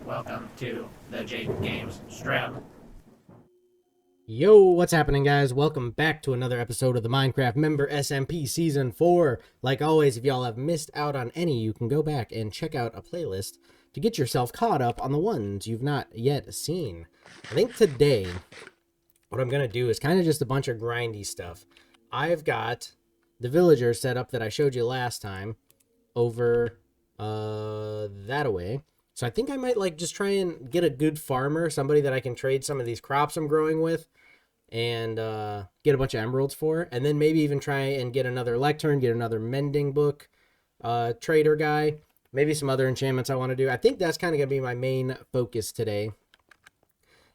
Welcome to the Jake Games Strip. Yo, what's happening, guys? Welcome back to another episode of the Minecraft Member SMP Season 4. Like always, if y'all have missed out on any, you can go back and check out a playlist to get yourself caught up on the ones you've not yet seen. I think today, what I'm going to do is kind of just a bunch of grindy stuff. I've got the villager set up that I showed you last time over that away. So I think I might just try and get a good farmer, somebody that I can trade some of these crops I'm growing with, and get a bunch of emeralds for, and then maybe even try and get another lectern, get another mending book trader guy, maybe some other enchantments I want to do. I think that's kind of going to be my main focus today,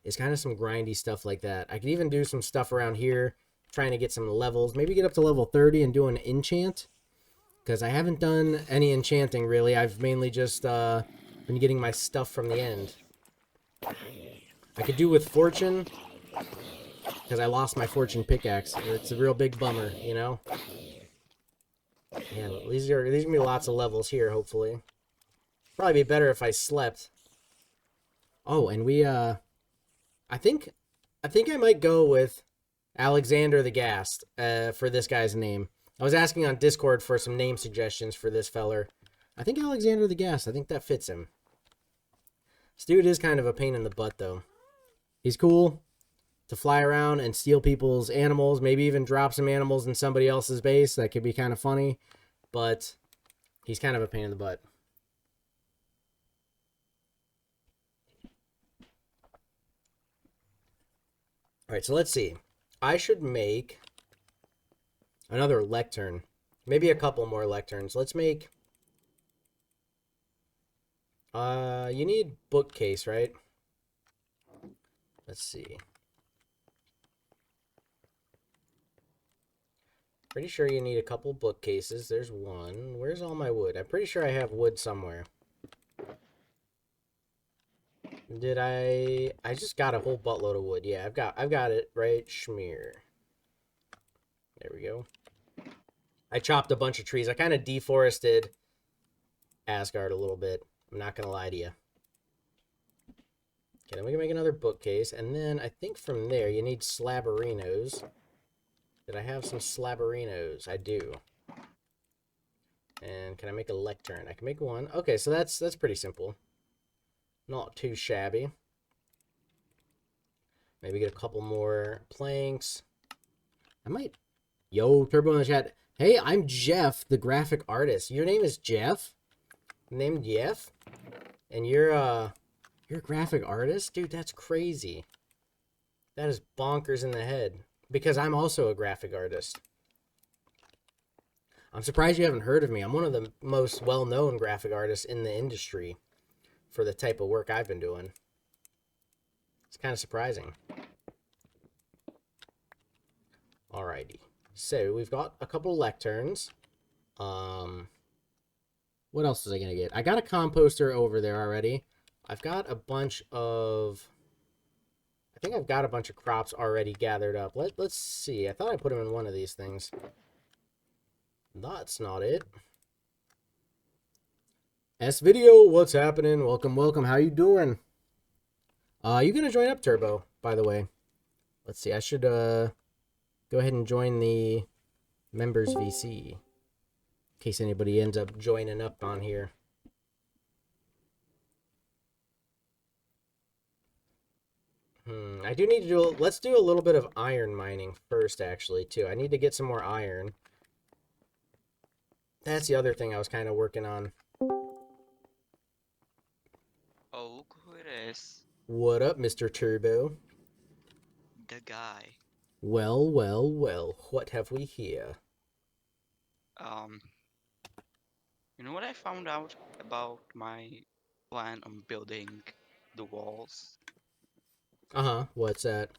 is kind of some grindy stuff like that. I could even do some stuff around here, trying to get some levels, maybe get up to level 30 and do an enchant, because I haven't done any enchanting really. I've mainly just been getting my stuff from the end. I could do with fortune, because I lost my fortune pickaxe. It's a real big bummer, you know? Yeah, these are gonna be lots of levels here, hopefully. Probably be better if I slept. Oh, and I think I might go with Alexander the Ghast for this guy's name. I was asking on Discord for some name suggestions for this feller. I think Alexander the Ghast, I think that fits him. This dude is kind of a pain in the butt, though. He's cool to fly around and steal people's animals, maybe even drop some animals in somebody else's base. That could be kind of funny, but he's kind of a pain in the butt. All right, so let's see. I should make another lectern, maybe a couple more lecterns. Let's make you need bookcase, right? Let's see. Pretty sure you need a couple bookcases. There's one. Where's all my wood? I'm pretty sure I have wood somewhere. Did I just got a whole buttload of wood. Yeah, I've got it right schmear. There we go. I chopped a bunch of trees. I kind of deforested Asgard a little bit. I'm not gonna lie to you. Okay, then we can make another bookcase, and then I think from there you need slabberinos. Did I have some slabberinos? I do. And can I make a lectern? I can make one. Okay, so that's pretty simple. Not too shabby. Maybe get a couple more planks. I might. Yo, Turbo in the chat. Hey, I'm Jeff, the graphic artist. Your name is Jeff? Named Jeff? And you're a graphic artist? Dude, that's crazy. That is bonkers in the head. Because I'm also a graphic artist. I'm surprised you haven't heard of me. I'm one of the most well-known graphic artists in the industry for the type of work I've been doing. It's kind of surprising. Alrighty. So, we've got a couple lecterns. What else was I going to get? I got a composter over there already. I've got a bunch of... I think I've got a bunch of crops already gathered up. Let's see. I thought I put them in one of these things. That's not it. S-Video, what's happening? Welcome, welcome. How you doing? You gonna join up, Turbo, by the way? Let's see. I should go ahead and join the members VC. In case anybody ends up joining up on here. I do need to do... Let's do a little bit of iron mining first, actually, too. I need to get some more iron. That's the other thing I was kind of working on. Oh, look who it is. What up, Mr. Turbo? The guy. Well, well, well. What have we here? You know what I found out about my plan on building the walls? Uh-huh. What's that?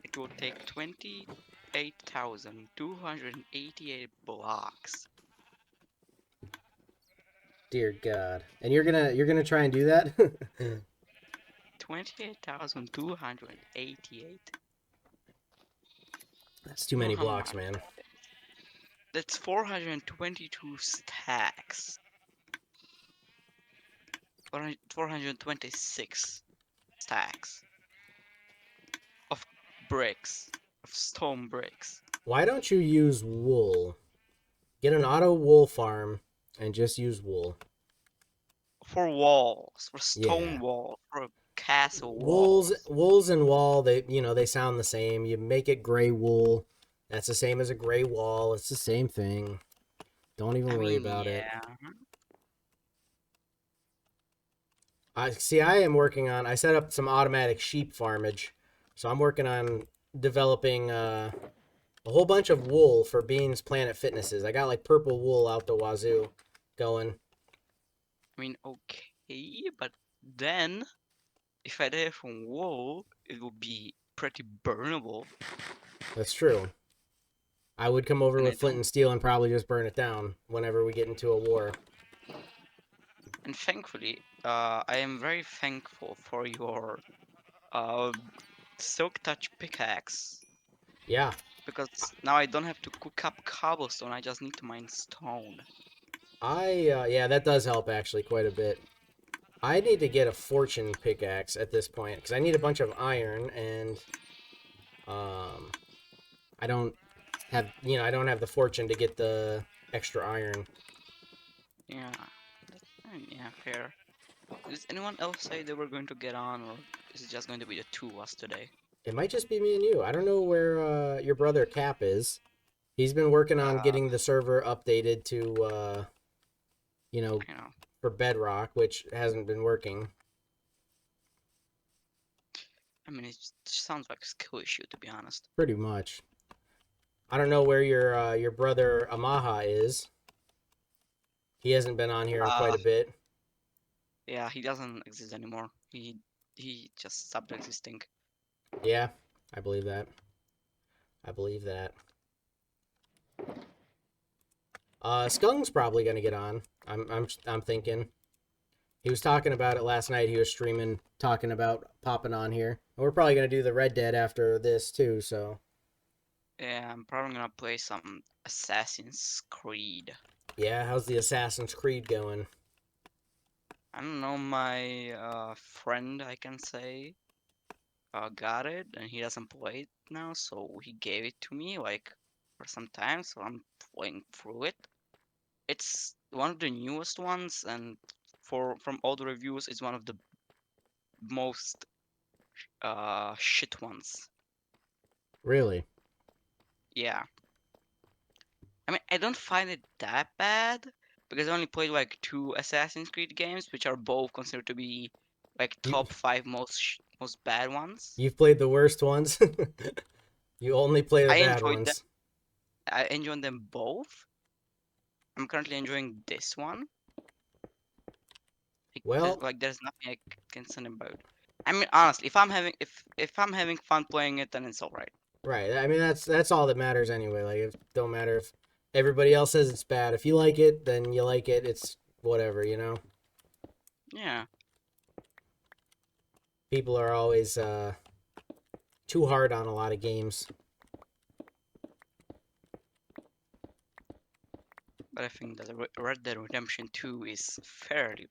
It will take 28,288 blocks. Dear God. And you're gonna try and do that? 28,288. That's too many blocks, man. That's 422 stacks. 426 stacks of bricks, of stone bricks. Why don't you use wool? Get an auto wool farm and just use wool. For walls, for Yeah. stone walls, for castle Wools, walls. wools and wall, they sound the same. You make it gray wool. That's the same as a gray wall. It's the same thing. Don't even I worry mean, about it. yeah. I see. I set up some automatic sheep farmage, so I'm working on developing a whole bunch of wool for Bean's Planet Fitnesses. I got like purple wool out the wazoo going. I mean, okay, but then if I did it from wool, it would be pretty burnable, That's true. I would come over and I with flint don't. and steel and probably just burn it down whenever we get into a war. And thankfully, I am very thankful for your uh, silk touch pickaxe Yeah, because now I don't have to cook up cobblestone. I just need to mine stone. yeah, that does help actually quite a bit. I need to get a fortune pickaxe at this point because I need a bunch of iron and um, I don't have the fortune to get the extra iron. Yeah, yeah, fair. Does anyone else say they were going to get on, or is it just going to be the two of us today? It might just be me and you. I don't know where your brother Cap is. He's been working on Uh, getting the server updated to you know, you know, for Bedrock, which hasn't been working I mean, it sounds like a skill issue, to be honest. pretty much. I don't know where your brother Amaha is. He hasn't been on here in quite Uh, a bit. yeah, he doesn't exist anymore. He just stopped existing. Yeah, I believe that. I believe that. Skung's probably gonna get on. I'm thinking. He was talking about it last night. He was streaming, talking about popping on here. And we're probably gonna do the Red Dead after this too. So Yeah, I'm probably gonna play some Assassin's Creed. yeah, how's the Assassin's Creed going? I don't know, my friend, I can say, got it, and he doesn't play it now, so he gave it to me, like, for some time, so I'm playing through it. It's one of the newest ones, and from all the reviews, it's one of the most shit ones. Really? Yeah. I mean, I don't find it that bad because I only played like two Assassin's Creed games, which are both considered to be like You top five most bad ones. you've played the worst ones. You only play the I bad enjoyed them. ones. I enjoyed them both. I'm currently enjoying this one. Well, There's nothing I can say about. I mean, honestly, if I'm having fun playing it, then it's alright. right. I mean, that's all that matters anyway. Like, it don't matter if everybody else says it's bad. If you like it, then you like it. It's whatever, you know. Yeah. People are always too hard on a lot of games. But I think that Red Dead Redemption 2 is fairly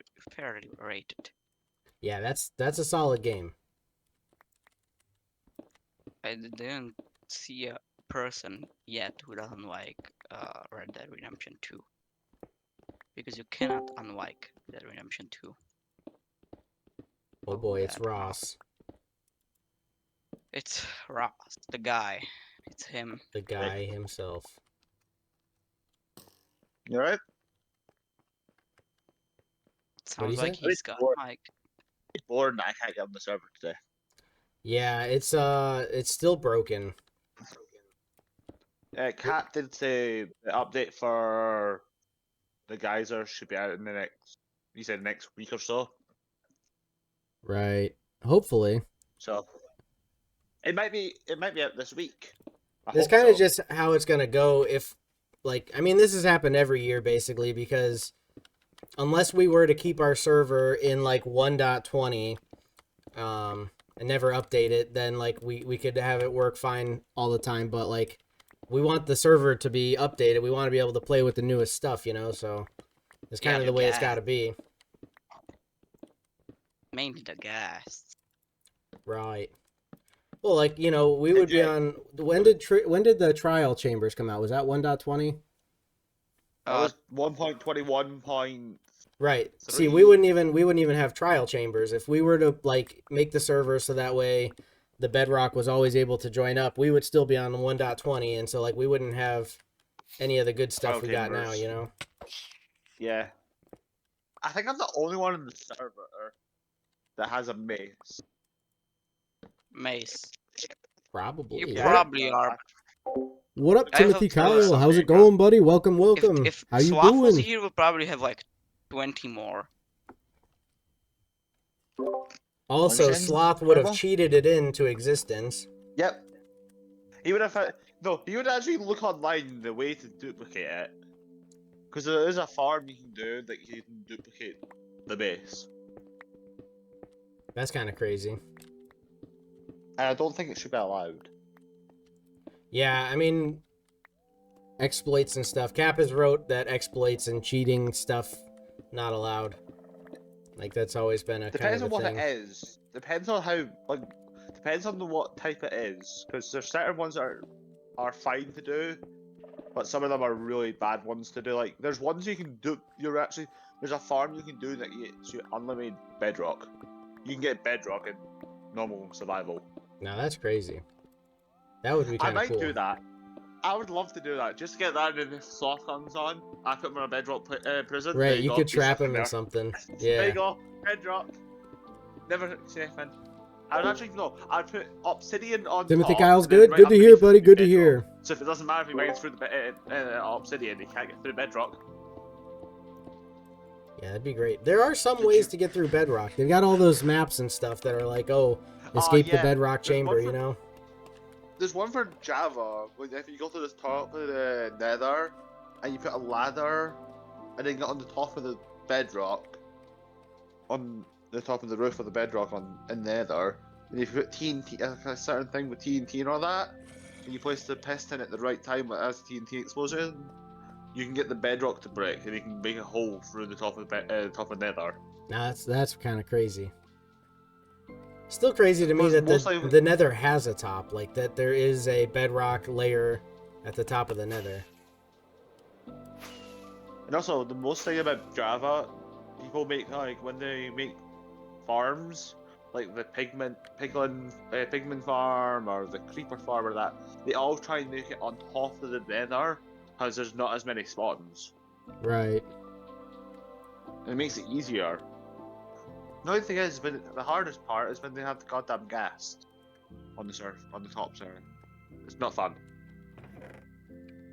rated. Yeah, that's a solid game. I didn't see a person yet who doesn't like Red Dead Redemption 2 because you cannot unlike Red Dead Redemption 2. Oh Oh, who boy, it's that? Oh, Ross, it's Ross, the guy. It's him. the guy himself. You alright? What do you Sounds like say? he's got Bored. like Bored and I can't get on the server today. Yeah, it's still broken. Kat did say the update for the geyser should be out in the next, you said next week or so. Right. Hopefully. So it might be out this week. That's kind of just how it's gonna go. If, like, I mean, this has happened every year basically because unless we were to keep our server in like 1.20, and never update it, then like we could have it work fine all the time. But like, we want the server to be updated. We want to be able to play with the newest stuff, you know. So it's kind of the way it's got to be. mainly the gas. Right. Well, like, you know, we would be on. When did the trial chambers come out? Was that 1.20? That was 1.21. Right. See, 3. we wouldn't even have trial chambers if we were to like make the server so that way the Bedrock was always able to join up. We would still be on 1.20, and so like we wouldn't have any of the good stuff Trial we got now. chambers. You know. Yeah. I think I'm the only one in the server that has a mace. Mace. Probably. You Yeah. probably are. What up, I have Timothy to- Kyle? some How's it background. going, buddy? Welcome, welcome. If How you Swath was doing? here, we'll probably have like 20 more. Also, Understand? Sloth would have Turbo? cheated it into existence. Yep. He would have. No, he would actually look online the way to duplicate it. Because there is a farm you can do that you can duplicate the base. That's kind of crazy. And I don't think it should be allowed. Yeah, I mean, exploits and stuff. Cap has wrote that exploits and cheating stuff not allowed. Like that's always been a Depends kind on of a what thing. it is. Depends on how. Like, depends on what type it is. Because there's certain ones that are fine to do, but some of them are really bad ones to do. Like, there's ones you can do. There's a farm you can do that gets you unlimited bedrock. You can get bedrock in normal survival. Now that's crazy. That would be I kind of might cool. do that. I would love to do that. Just get that, and if Sloth comes on, I put him in a bedrock prison. There Right, you go. could He's trap stuck him in there. something. There you Yeah. go. Bedrock. Never safe man. I would actually no. I'd put obsidian on Timothy top. Kyle's and then good. right Good to hear, underneath buddy. would be Good to bedrock. hear. So if it doesn't matter if he mines through the obsidian, he can't get through bedrock. Yeah, that'd be great. There are some ways to get through Bedrock. They've got all those maps and stuff that are like, oh, escape the Yeah. Bedrock There's chamber, one you for- know? There's one for Java. When if you go to the top of the Nether, and you put a ladder, and then get on the top of the bedrock, on the top of the roof of the bedrock in Nether, and if you put TNT, a certain thing with TNT and all that, and you place the piston at the right time as TNT explosion, you can get the bedrock to break, and you can make a hole through the top of the top of Nether. Now that's kind of crazy. Still crazy to me Most- that most likely- the Nether has a top, like that there is a bedrock layer at the top of the Nether. And also, the most thing about Java, people make like when they make farms, like the pigman farm or the creeper farm or that, they all try and make it on top of the Nether, because there's not as many spawns. Right. And it makes it easier. The only thing is, the hardest part is when they have the goddamn gas on the top server. It's not fun.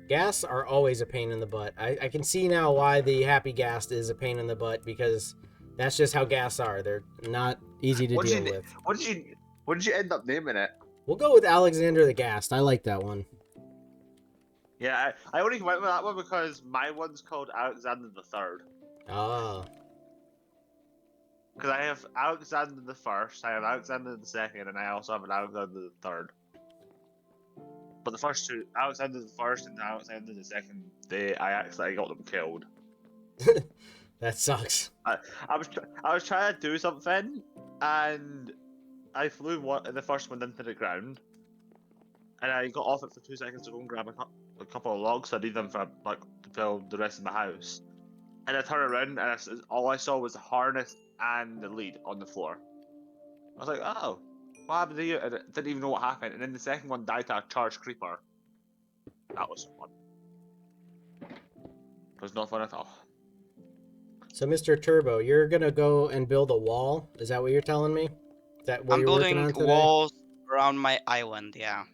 Gas are always a pain in the butt. I can see now why the Happy Ghast is a pain in the butt, because that's just how gas are. They're not easy to deal with. What did you end up naming it? We'll go with Alexander the Ghast. I like that one. Yeah, I only went with that one because my one's called Alexander the Third. Ah. Because I have Alexander the First, I have Alexander the Second, and I also have an Alexander the Third. But the first two, Alexander the First and Alexander the Second, I accidentally got them killed. That sucks. I was trying to do something, and I flew the first one into the ground, and I got off it for 2 seconds to go and grab a couple of logs. I need them for to build the rest of my house. And I turned around, and all I saw was the harness and the lead on the floor. I was like, oh, what happened to you? And I didn't even know what happened. And then the second one died to a charged creeper. That was fun. It was not fun at all. So, Mr. Turbo, you're gonna go and build a wall? Is that what you're telling me? Is that what I'm you're working building on today? walls around my island, yeah.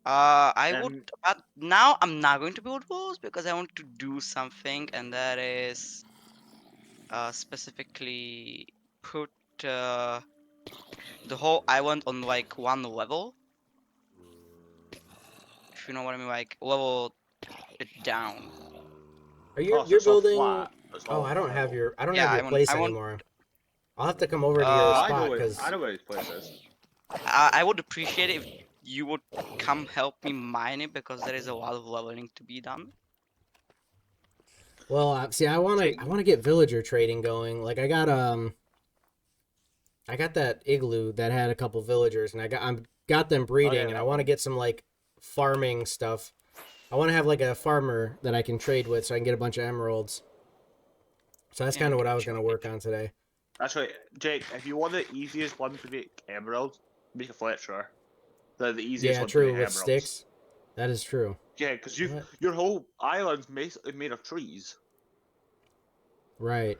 But now I'm not going to build walls because I want to do something, and that is specifically put the whole island on like one level. If you know what I mean, like level it down. Are you Oh, so you're it's all building? flat. It's Oh, all I don't have level. your Yeah, your place I want. anymore. I'll have to come over to your I spot because I know where his place is. I would appreciate it if you would come help me mine it because there is a lot of leveling to be done. Well, see, I wanna get villager trading going. Like I got that igloo that had a couple villagers, and I got them breeding, and I want to get some like farming stuff. I want to have like a farmer that I can trade with, so I can get a bunch of emeralds. So that's kind of what I was gonna work on today. That's right, Jake. If you want the easiest one to make emeralds, make a Fletcher. They're the easiest Yeah, one true, to make with emeralds. sticks. That is true. Yeah, because What? your whole island's made of trees. Right.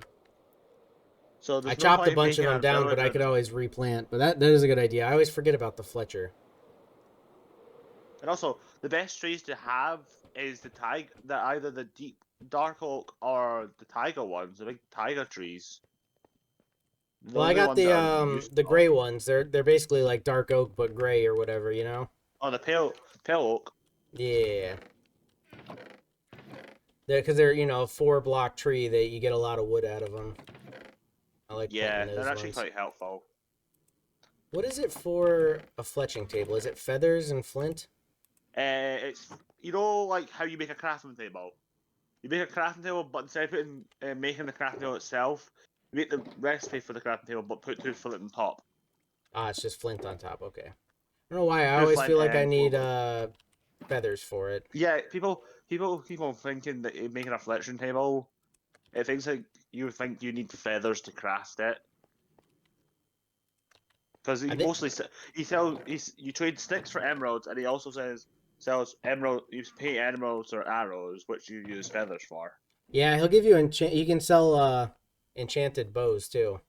So I there's no chopped point a in bunch of making them a down, but I villager. could always replant. But that is a good idea. I always forget about the Fletcher. And also, the best trees to have is either the deep dark oak or the taiga ones, the big taiga trees. Well, Those I are the got ones that are the useful. gray ones. They're basically like dark oak but gray or whatever, you know? Oh, the pale oak. Yeah. Because they're, 4-block tree that you get a lot of wood out of them. I like Yeah, planting they're those actually ones. quite helpful. What is it for a fletching table? Is it feathers and flint? It's like how you make a crafting table. You make a crafting table, but instead of making the crafting table itself, you make the recipe for the crafting table, but put 2 flint on top. Ah, it's just flint on top. Okay. I don't know why. I 2 always flint feel like I and need 4 wood. feathers for it. Yeah, people keep on thinking that making a fletching table, it thinks like you think you need feathers to craft it. Because I he think. mostly you trade sticks for emeralds, and he also sells emerald. You pay emeralds or arrows, which you use feathers for. Yeah, he'll give you You can sell enchanted bows too.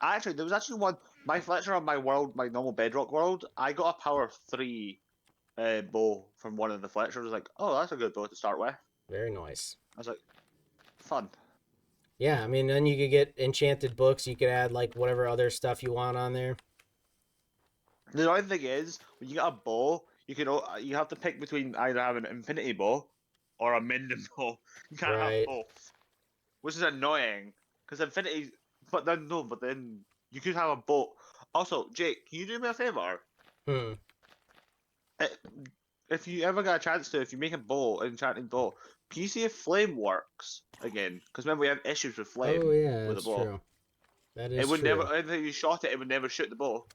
Actually, there was actually one. My Fletcher on my world, my normal Bedrock world, I got a power 3 bow from one of the Fletchers. I was like, oh, that's a good bow to start with. Very nice. I was like, fun. Yeah, I mean, then you could get enchanted books. You could add like whatever other stuff you want on there. The only thing is, when you get a bow, you have to pick between either having an infinity bow or a mending bow. You can't have Right. both, which is annoying. Because infinity, but then you could have a bow. Also, Jake, can you do me a favor? Hmm. If you ever get a chance to, if you make a bow, an enchanting bow, can you see if flame works again? Because remember we have issues with flame Oh yeah, with a that's bow. true. That It is would true. never, anything you shot it, it would never shoot the bow.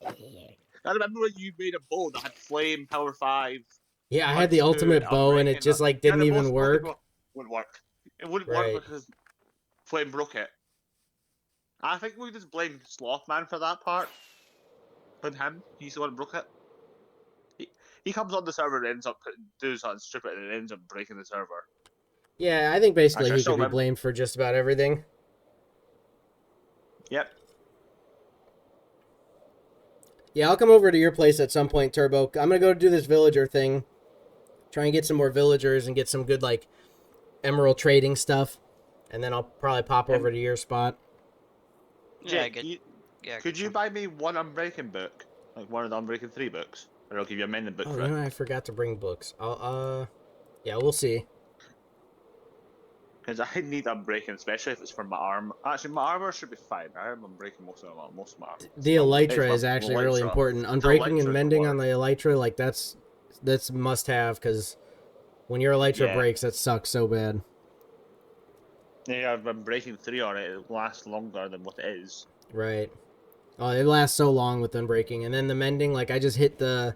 I remember when you made a bow that had flame, power 5, Yeah, I had punch the 2, ultimate bow, and it unbreaking. just like Yeah, didn't the even most work. wouldn't work. It wouldn't work Right. because flame broke it. I think we just blame Slothman for that part. Blame him. He's the one who broke it. He comes on the server and ends up doing something stupid and ends up breaking the server. Yeah, I think basically Actually, I he still could be remember. blamed for just about everything. Yep. Yeah, I'll come over to your place at some point, Turbo. I'm gonna go do this villager thing. Try and get some more villagers and get some good like emerald trading stuff. And then I'll probably pop over to your spot. Yeah, Jake, I could get you you. buy me one Unbreaking book? Like one of the Unbreaking 3 books? Or I'll give you a mending book Oh, for you it. know, I forgot to bring books. Yeah, we'll see. Because I need Unbreaking, especially if it's for my arm. Actually, my armor should be fine. I have Unbreaking most of my armor. The Stuff. It's elytra my is actually really Elytra. important. The Unbreaking and Elytra's the mending on worst. the elytra, like that's must have, because when your elytra Yeah. breaks, that sucks so bad. Yeah, I've Unbreaking 3 on it. It lasts longer than what it is. Right. Oh, it lasts so long with unbreaking, and then the mending, like I just hit the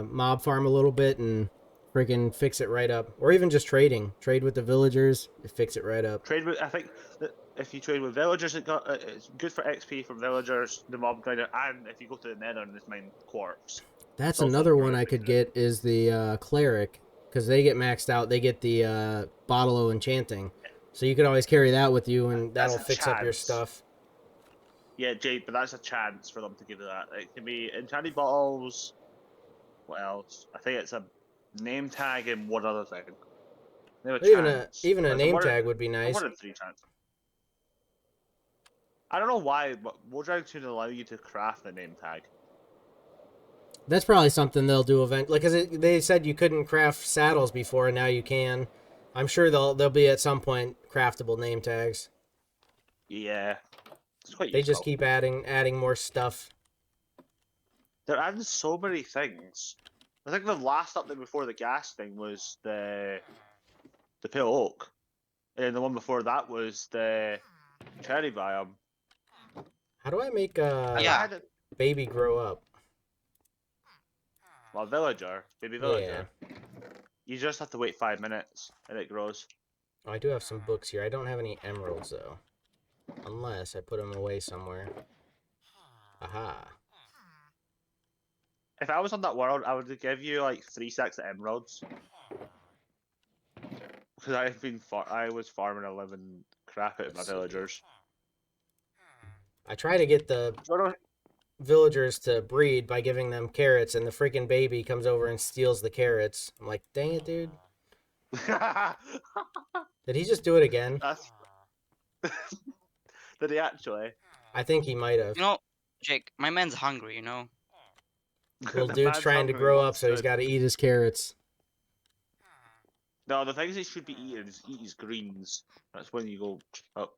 mob farm a little bit and freaking fix it right up. Or even just trade with the villagers, fix it right up. I think that if you trade with villagers, it's good for XP from villagers, the mob grinder, and if you go to the nether and just mine quartz. That's It's also another one I horrific could for it. get is the cleric, because they get maxed out. They get the bottle of enchanting, so you could always carry that with you, and That's that'll a fix up your chance. stuff. Yeah, Jake, but that's a chance for them to give you that. It can be enchanted bottles. What else? I think it's a name tag and one other thing. They have a chance. Even a But it's name tag would be a nice. 1 in 3 chance. I don't know why, but Mojang should allow you to craft a name tag. That's probably something they'll do eventually. Because they said you couldn't craft saddles before, and now you can. I'm sure they'll be at some point craftable name tags. Yeah, it's quite They just useful. keep adding more stuff. They're adding so many things. I think the last update before the gas thing was the pale oak, and then the one before that was the cherry biome. How do I make And Yeah. I had a baby grow up? well, baby villager. You just have to wait 5 minutes and it grows. Oh, I do have some books here. I don't have any emeralds though, unless I put them away somewhere. Aha. If I was on that world, I would give you like 3 stacks of emeralds. Because I was farming 11 crap out of my Let's see. villagers. I try to get the villagers to breed by giving them carrots, and the freaking baby comes over and steals the carrots. I'm like, dang it, dude. Did he just do it again? That's... Did he actually? I think he might have. You know, Jake, my man's hungry, you know? Little The dude's man's trying to hungry, grow up, wants so he's food. got to eat his carrots. No, the things he should be eating is eat his greens. That's when you go up.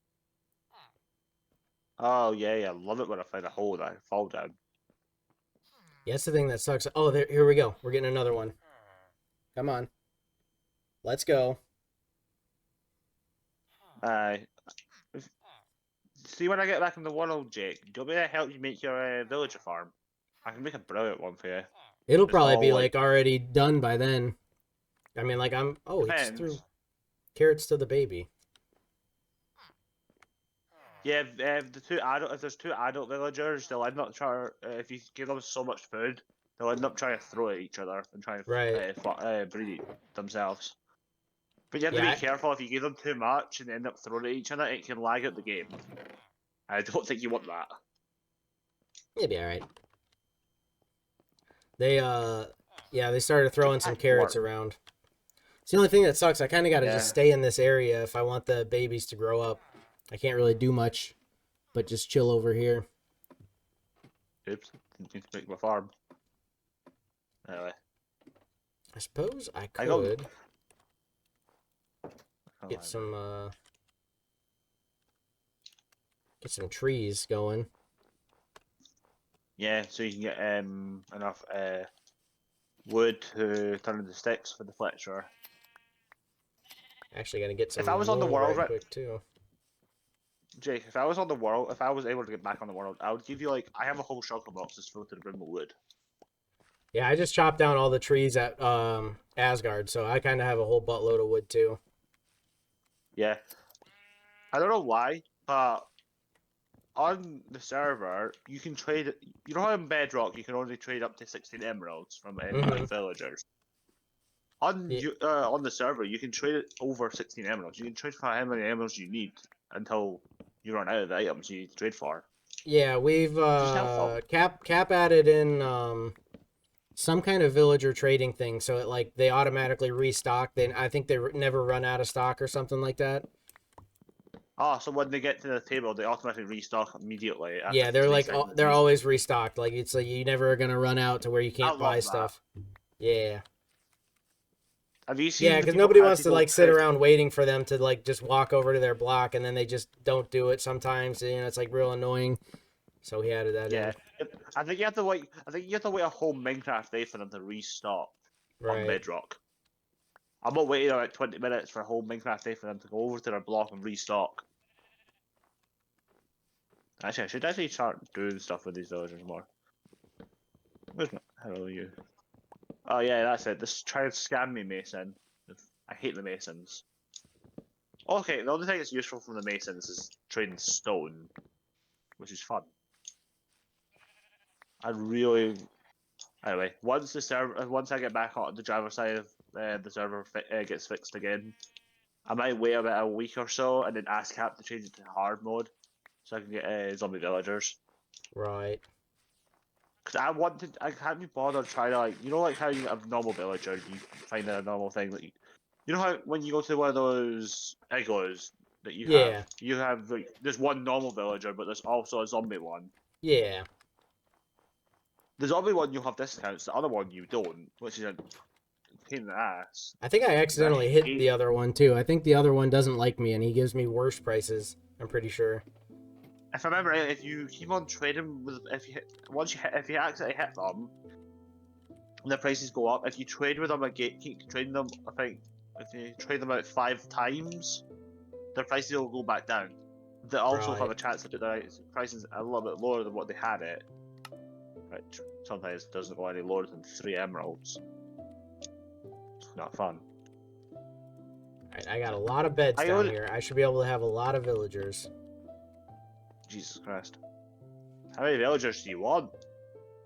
Oh yeah, I love it when I find a hole that I fall down. Yeah, that's the thing that sucks. Oh, here we go. We're getting another one. Come on. Let's go. See when I get back in the world, Jake, do you want me to help you make your villager farm? I can make a brilliant one for you. It'll It's probably all, be like- like already done by then. I mean, like Oh, he just threw Depends. carrots to the baby. Yeah, if there's 2 adult villagers, they'll end up trying. If you give them so much food, they'll end up trying to throw at each other and trying to Right. breed themselves. But you have to Yeah, be careful. If you give them too much and they end up throwing at each other, it can lag out the game. I don't think you want that. it'll be all right. They started throwing some carrots around. It's the only thing that sucks. I kind of got to just stay in this area if I want the babies to grow up. I can't really do much, but just chill over here. Oops, didn't need to make my farm. Anyway, I suppose I I got- could oh, get some trees going. yeah, so you can get enough wood to turn into sticks for the Fletcher. Actually, got to get some If I was on the wool world, right right- quick too. Jake, if I was on the world, if I was able to get back on the world, I would give you I have a whole shulker box that's filled to the brim with wood. Yeah, I just chopped down all the trees at Asgard, so I kind of have a whole buttload of wood too. Yeah, I don't know why, but on the server you can trade. You know how in Bedrock you can only trade up to 16 emeralds from Mhm. villagers. On the server you can trade it over 16 emeralds. You can trade for how many emeralds you need until you run out of the items you need to trade for. Yeah, we've Just helpful. Cap added in some kind of villager trading thing, so it they automatically restock. Then I think they never run out of stock or something like that. Oh, so when they get to the table, they automatically restock immediately. After Yeah, they're 3 like seconds they're of use. always restocked. Like it's like you're never gonna run out to where you can't love buy that. stuff. Yeah, Have you seen? yeah, the because people- nobody have wants to people sit trade- around waiting for them to just walk over to their block, and then they just don't do it. Sometimes it's real annoying. So he added that Yeah, in. I think you have to wait. I think you have to wait a whole Minecraft day for them to restock on Right. Bedrock. I'm not waiting about 20 minutes for a whole Minecraft day for them to go over to their block and restock. Actually, I should actually start doing stuff with these villagers more. Where's my... Hello, you. Oh yeah, that's it. Just try and scam me, Mason. I hate the Masons. Okay, the only thing that's useful from the Masons is trading stone, which is fun. I really... Anyway, once I get back on the driver's side of the server gets fixed again, I might wait about a week or so and then ask Cap to change it to hard mode, so I can get zombie villagers. Right. Because I can't be bothered trying to how you have normal villager, you find a normal thing that you know how when you go to one of those igloos that Yeah. you have there's one normal villager, but there's also a zombie one. Yeah. The zombie one you'll have discounts, the other one you don't, which is a pain in the ass. I think I accidentally hit hate- the other one too. I think the other one doesn't like me, and he gives me worse prices. I'm pretty sure. If I remember right, if you keep on trading with if you accidentally hit them, and the prices go up. If you trade with them again, keep trading them. I think if you trade them out 5 times, their prices will go back down. They also have a Right. chance to put their prices a little bit lower than what they had it. Right. Sometimes it doesn't go any lower than 3 emeralds. It's not fun. Alright, I got a lot of beds I down would- here. I should be able to have a lot of villagers. Jesus Christ. How many villagers do you want?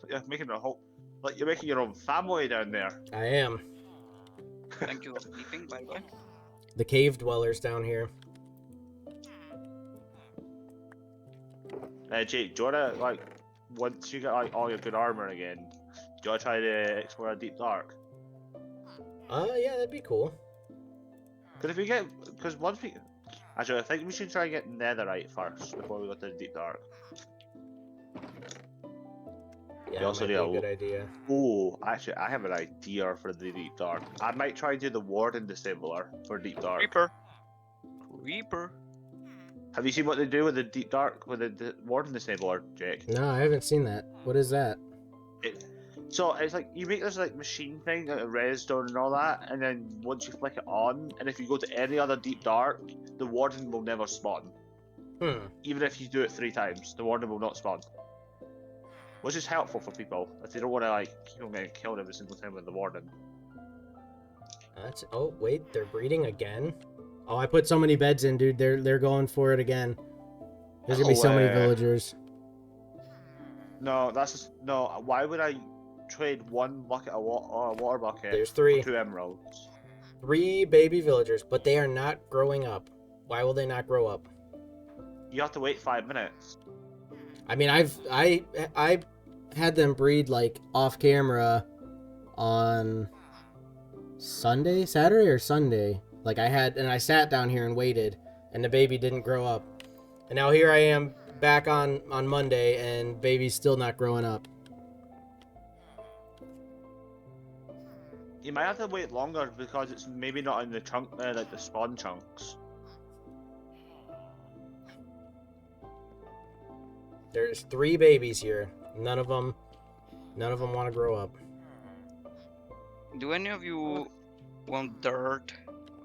You're making a whole, like you're making your own family down there. I am. Thank you for sleeping, by the way. The cave dwellers down here. Jake, do you wanna like once you get like all your good armor again, do you wanna try to explore a deep dark? Yeah, that'd be cool. Because once we, actually, I think we should try and get netherite first before we go to the deep dark. Yeah, We also that might need be a a good idea. Oh, actually, I have an idea for the deep dark. I might try and do the warden disabler for deep dark. Creeper. Have you seen what they do with the deep dark with the warden disabler, Jake? No, I haven't seen that. What is that? So it's like you make this like machine thing, like a redstone and all that, and then once you flick it on, and if you go to any other deep dark, the warden will never spawn. Even if you do it 3 times, the warden will not spawn. Which is helpful for people if they don't want to like keep on getting killed every single time with the warden. That's. Oh wait, they're breeding again. Oh, I put so many beds in, dude. They're going for it again. There's gonna be so many villagers. No, that's just no. Why would I trade 1 bucket of water bucket There's 3. for 2 emeralds? 3 baby villagers, but they are not growing up. Why will they not grow up? You have to wait 5 minutes. I mean, I had them breed like off camera on Saturday or Sunday. Like I sat down here and waited, and the baby didn't grow up. And now here I am back on Monday, and baby's still not growing up. You might have to wait longer because it's maybe not in the chunk, like the spawn chunks. There's 3 babies here. None of them want to grow up. Do any of you want dirt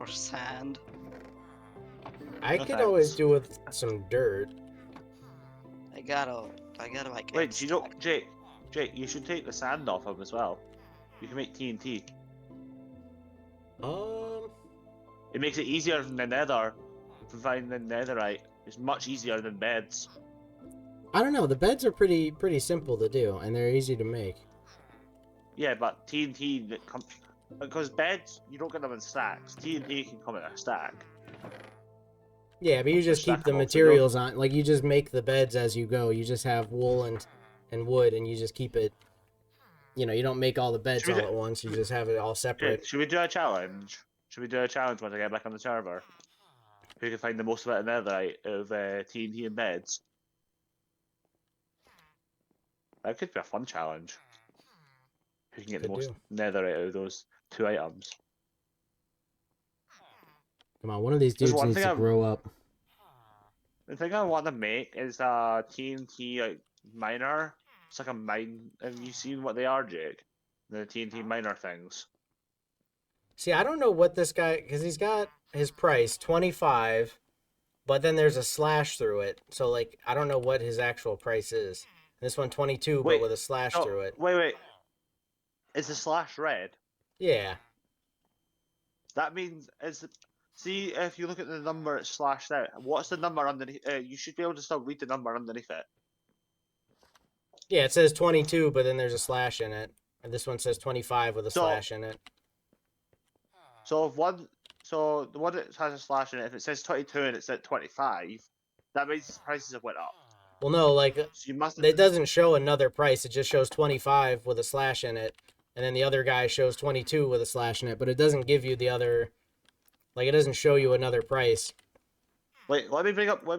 or sand? I No could always thanks. do with some dirt. I gotta like. Wait, you don't, Jake, you should take the sand off him as well. You can make TNT. It makes it easier than the nether. Providing the netherite is much easier than beds. I don't know. The beds are pretty simple to do, and they're easy to make. Yeah, but TNT that comes because beds you don't get them in stacks. TNT can come in a stack. Yeah, but you just keep the Stackable, so materials on. Like you just make the beds as you go. You just have wool and wood, and you just keep it. You know, you don't make all the beds Should all we at once. You just have it all Okay, separate. should we do a challenge? Should we do a challenge once I get back on the server? Who can find the most of it in netherite of TNT and beds? That could be a fun challenge. Who can get the Could most do. netherite out of those 2 items? Come on, one of these There's dudes one needs thing to I'm- grow up. The thing I want to make is a TNT like miner. It's like a mine. Have you seen what they are, Jake? The TNT miner things. See, I don't know what this guy, because he's got his price 25, but then there's a slash through it. So like, I don't know what his actual price is. This one 22, Wait, but with a slash Oh, through it. wait. Is the slash red? Yeah. That means see if you look at the number it's slashed out. What's the number underneath? You should be able to still read the number underneath it. Yeah, it says 22, but then there's a slash in it. And this one says 25 with a So- slash in it. So the one that has a slash in it, if it says 22 and it's at 25, that means the prices have went up. Well, no, like, So you must. it doesn't show another price. It just shows 25 with a slash in it. And then the other guy shows 22 with a slash in it. But it doesn't give you the other... Like, it doesn't show you another price. Wait, let me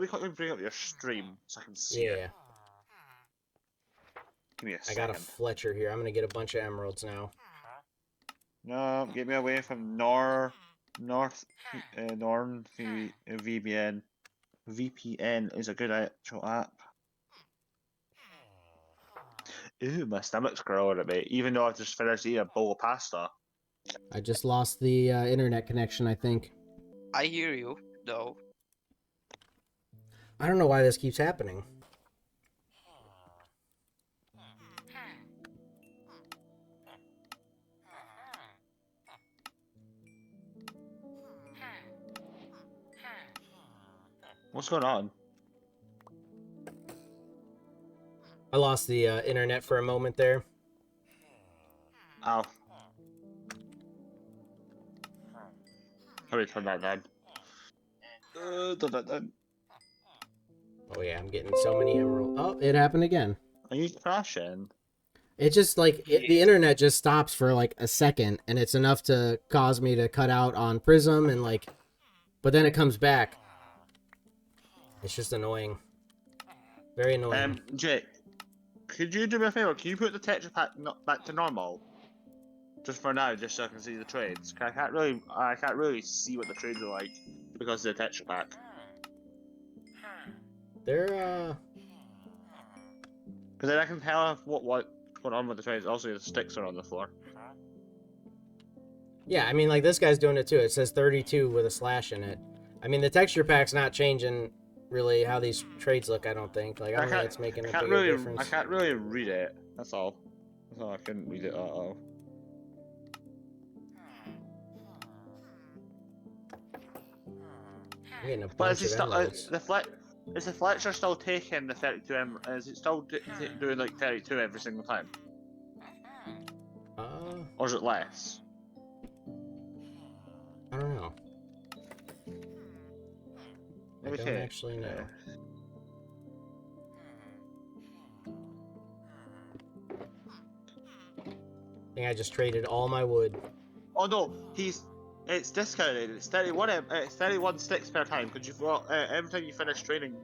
quickly bring up your stream so I can see Yeah. it. Give me a I second. got a Fletcher here. I'm going to get a bunch of emeralds now. No, get me away from North VPN. VPN is a good actual app. Ooh, my stomach's growling at me, even though I've just finished eating a bowl of pasta. I just lost the internet connection, I think. I hear you, though. I don't know why this keeps happening. What's going on? I lost the internet for a moment there. Ow. Let me turn that down. Turn that down. Oh yeah, I'm getting so many emeralds. Oh, it happened again. Are you crashing? It just like the internet just stops for like a second, and it's enough to cause me to cut out on Prism and like, but then it comes back. It's just annoying. Very annoying. Jake, could you do me a favor? Can you put the texture pack back to normal? Just for now, just so I can see the trades. I can't really see what the trades are like because of the texture pack. They're Because then I can tell what's going on with the trades. Also, the sticks are on the floor. yeah, I mean like this guy's doing it too. It says 32 with a slash in it. I mean the texture pack's not changing really how these trades look. I don't think. Like I don't think it's making a bigger difference. I can't really read it. That's all. That's all. I couldn't read it at all. I'm getting a But bunch is of emeralds. is the Fletcher still taking the 32 is it still doing like 32 every single time? Or is it less? I don't know. I Let me don't check. actually know. I think I just traded all my wood. Oh no, it's discounted. It's 31 sticks per time because you've got every time you finish training.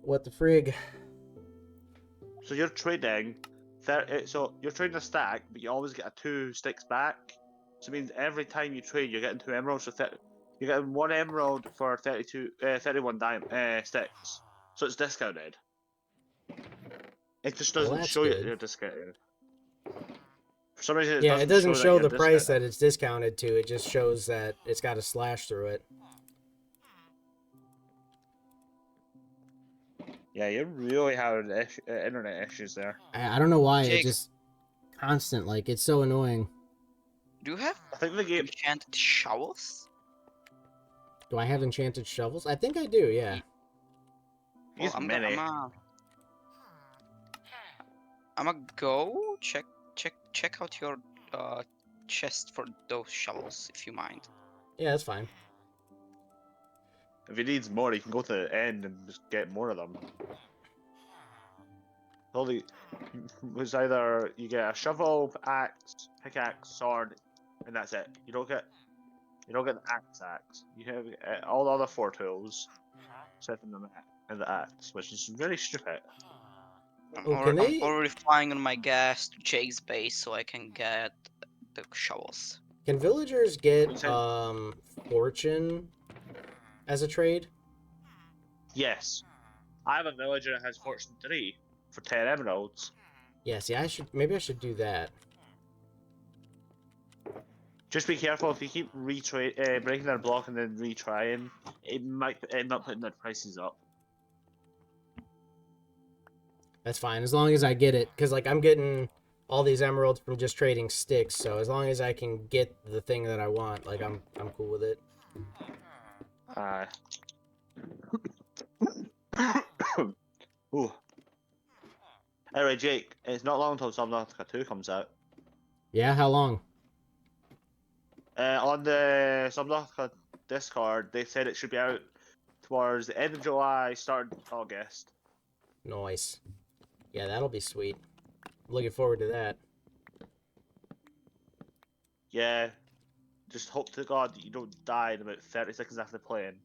What the frig? So you're trading, so you're trading a stack, but you always get a 2 sticks back. So it means every time you trade, you're getting 2 emeralds. So you're getting 1 emerald for 31 sticks. So it's discounted. It just doesn't that's show you good. you're discounted. For some reason, Yeah, it doesn't show the price that discounted. it's discounted to. It just shows that it's got a slash through it. Yeah, you're really having internet issues there. I don't know why. It Jake. just constant. Like it's so annoying. Do you have I think the game. enchanted shovels? Do I have enchanted shovels? I think I do. Yeah. Well, He's many. I'ma go check out your chest for those shovels if you mind. Yeah, that's fine. If he needs more, he can go to the end and just get more of them. It's either you get a shovel, axe, pickaxe, sword, and that's it. You don't get the axe. You have all the other 4 tools, except in the axe, which is really stupid. Oh, can they- I'm already flying on my gas to Jake's base so I can get the shovels. Can villagers get What's that? fortune as a trade? Yes, I have a villager that has fortune 3 for 10 emeralds. Yeah. See, maybe I should do that. Just be careful if you keep breaking their block and then retrying, it might end up putting their prices up. That's fine as long as I get it, because like I'm getting all these emeralds from just trading sticks. So as long as I can get the thing that I want, like I'm cool with it. Ooh. Anyway, Jake, it's not long until Subnautica 2 comes out. Yeah. How long? On the Subnautica Discord, they said it should be out towards the end of July, start of August. Nice. Yeah, that'll be sweet. I'm looking forward to that. Yeah. Just hope to God that you don't die in about 30 seconds after playing.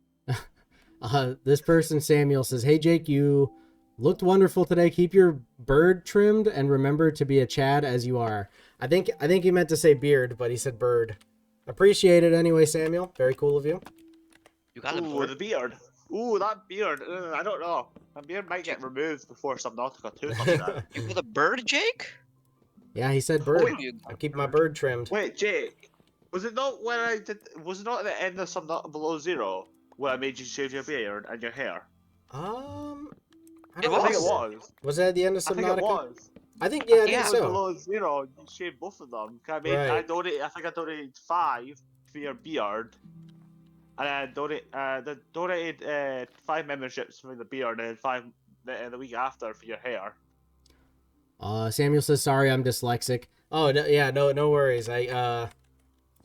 This person, Samuel, says, "Hey Jake, you looked wonderful today. Keep your bird trimmed and remember to be a Chad as you are." I think he meant to say beard, but he said bird. Appreciate it anyway, Samuel. Very cool of you. You got a Ooh, bird? the beard. Ooh, that beard. I don't know. That beard might get removed before Subnautica 2 comes out. You got a bird, Jake? Yeah, he said Oh, bird. wait, You I got keep my bird. bird trimmed. wait, Jake. Was it not when I did? Was it not at the end of Subnautica Below Zero where I made you shave your beard and your hair? I It don't I think it was? remember. was. Was that at the end of I think it Subnautica? was. I think, yeah, I I think think Yeah. it was so. Below Zero. You shaved both of them. I Right. donated. I think I donated 5 for your beard, and I donated 5 memberships for the beard, and then 5 the week after for your hair. Samuel says, sorry, I'm dyslexic. Oh, no, yeah, no worries.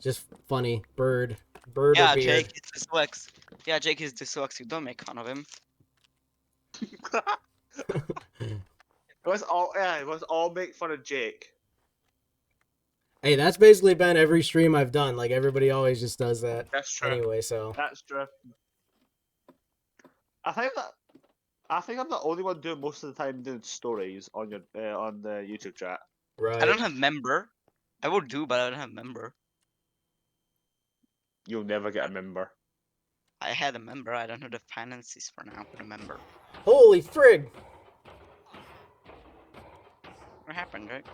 Just funny. Bird or Yeah, beard. Jake is dyslexic. Yeah, Jake is dyslexic. Don't make fun of him. It was all make fun of Jake. Hey, that's basically been every stream I've done. Like, everybody always just does that. That's true. Anyway, so. That's true. I think I'm the only one doing most of the time doing stories on your on the YouTube chat. Right. I don't have member. I would do, but I don't have member. You'll never get a member. I had a member. I don't have the finances for now for the member. Holy frig! What happened, Jake?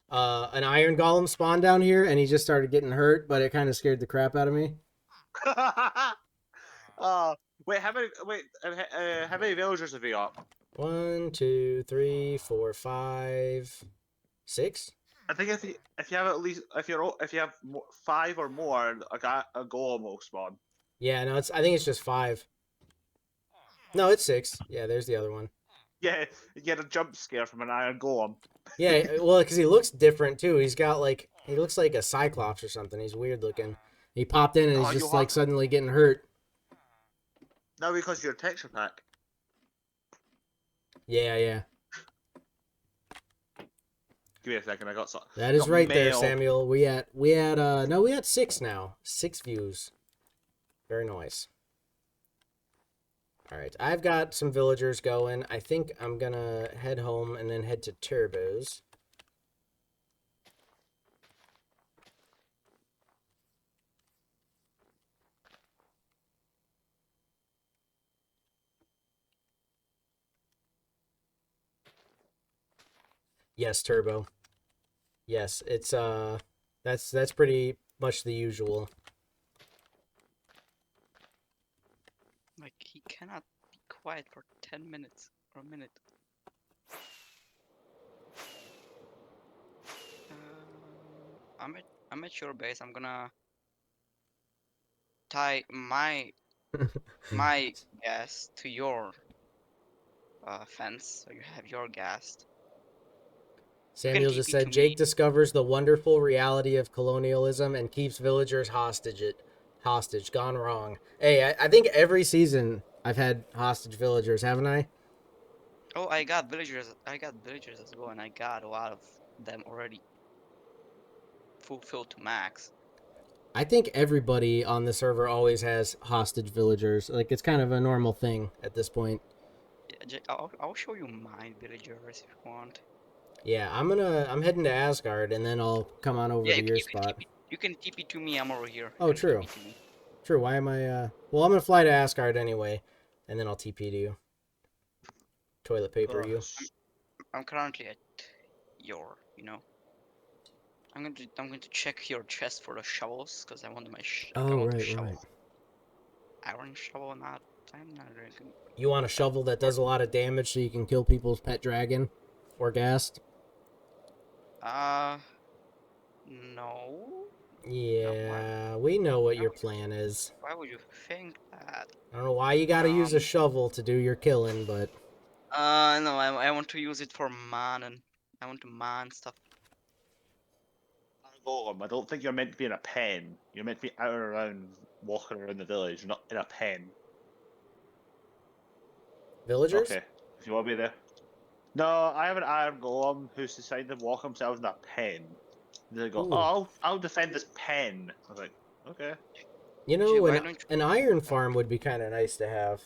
An iron golem spawned down here, and he just started getting hurt, but it kind of scared the crap out of me. Wait, how many villagers have you got? 1, 2, 3, 4, 5, 6. I think if you have at least if you have 5 or more, a golem will spawn. Yeah, no, I think it's just 5. No, it's 6. Yeah, there's the other one. Yeah, you get a jump scare from an iron golem. Yeah, well, because he looks different too. He looks like a cyclops or something. He's weird looking. He popped in and he's just like suddenly getting hurt. No, because of your texture pack. Yeah. Give me a second, I got some. That is right there, mail. Samuel. We had 6 now. 6 views. Very nice. All right, I've got some villagers going. I think I'm gonna head home and then head to Turbo's. Yes, Turbo. Yes, it's that's pretty much the usual. Like, he cannot be quiet for 10 minutes or a minute. I'm at your base. I'm gonna tie my gas to your fence, so you have your gas. Samuel just said Jake discovers the wonderful reality of colonialism and keeps villagers hostage. Gone wrong. Hey, I think every season I've had hostage villagers, haven't I? Oh, I got villagers as well, and I got a lot of them already fulfilled to max. I think everybody on the server always has hostage villagers. Like, it's kind of a normal thing at this point. Yeah, I'll show you my villagers if you want. Yeah, I'm heading to Asgard, and then I'll come on over to your spot. You can TP to me. I'm over here. Oh, true. True. Why am I? Well, I'm gonna fly to Asgard anyway, and then I'll TP to you. Toilet paper you. I'm currently at your. I'm going to check your chest for the shovels because I want my right. Iron shovel, not. I'm not very good. You want a shovel that does a lot of damage so you can kill people's pet dragon, or ghast? No. Yeah, we know what your plan is. Why would you think that? I don't know why you gotta use a shovel to do your killing, but... No, I want to use it for man, and I want to man stuff. Golem, I don't think you're meant to be in a pen. You're meant to be out and around, walking around the village, not in a pen. Villagers? Okay, if you want to be there. No, I have an iron golem who's decided to walk himself in a pen. They go, Ooh. oh, I'll defend this pen. I was like, okay. You know, an iron farm would be kind of nice to have.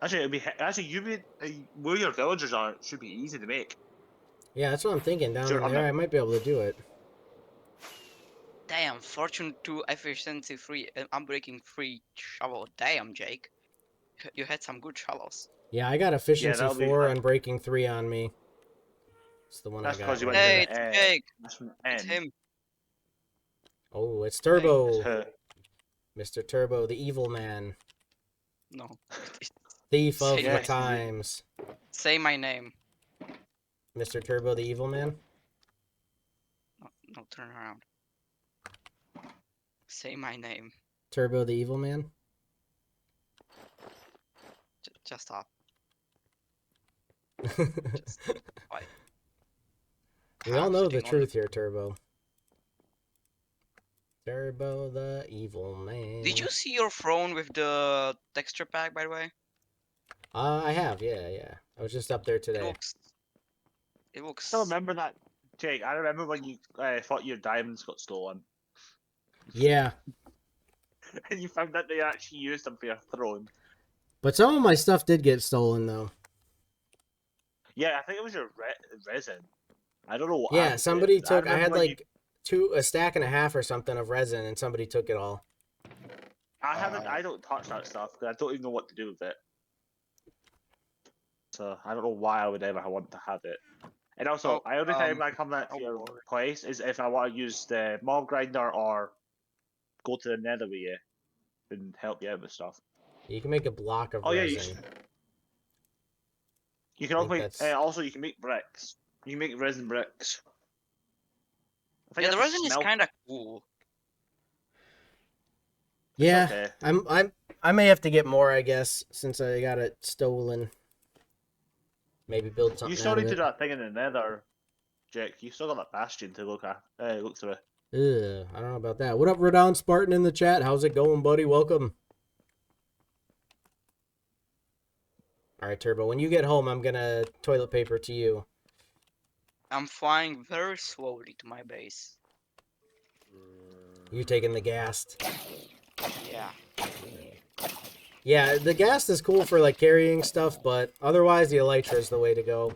Actually, where your villagers are should be easy to make. Yeah, that's what I'm thinking. Down Sure, in there, I might be able to do it. Damn, Fortune 2 efficiency 3. I'm breaking 3 shovel. Damn, Jake. You had some good shovels. Yeah, I got efficiency that'll be 4 fun. and breaking 3 on me. It's the one That's I got. because you Right went to now. Hey, the it's Jake. that's from It's N. him. Oh, it's It's Turbo. her. Mr. Turbo, the evil man. No. Thief of Say the Yes, indeed. times. Say my name. Mr. Turbo, the evil man? No, no, turn around. Say my name. Turbo, the evil man? Just stop. Just quiet. We all know the Concentrating on truth here, Turbo. Turbo, the evil man. Did you see your throne with the texture pack, by the way? I have, yeah. I was just up there It today. looks. It looks. Still remember that, Jake? I remember when you thought your diamonds got stolen, Yeah, and you found out they actually used them for your throne. but some of my stuff did get stolen, though. Yeah, I think it was your resin. I don't know what. Yeah, happened to somebody it. took. I remember had when like a stack and a half or something of resin, and somebody took it all. I haven't. I don't touch that stuff because I don't even know what to do with it. So I don't know why I would ever want to have it. And also, Oh, every time I come back to oh your Lord. place is if I want to use the mob grinder or go to the nether with you and help you out with stuff. You can make a block of Oh yeah, resin. you can I also think make. that's- Also, you can make bricks. You can make resin bricks. I think Yeah, you the have to resin is smelt- kind of cool. Yeah, okay. I may have to get more, I guess, since I got it stolen. Maybe build something You still out of need to it. do that thing in the nether, Jake. You still got that bastion to look at. Look through. Ugh, I don't know about that. What up, Radon Spartan in the chat? How's it going, buddy? Welcome. All right, Turbo. When you get home, I'm gonna toilet paper to you. I'm flying very slowly to my base. You taking the ghast. Yeah. Yeah, the ghast is cool for like carrying stuff, but otherwise the elytra is the way to go.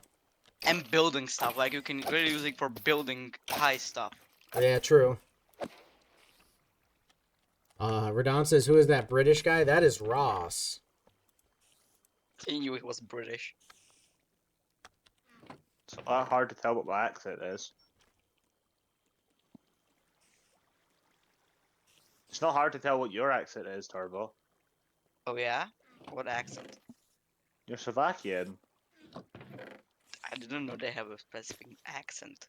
And building stuff. Like, you can really use it for building high stuff. Yeah, true. Radon says, who is that British guy? That is Ross. He knew it was British. It's hard to tell what my accent is. It's not hard to tell what your accent is, Turbo. Oh yeah? What accent? You're Slovakian. I didn't know they have a specific accent.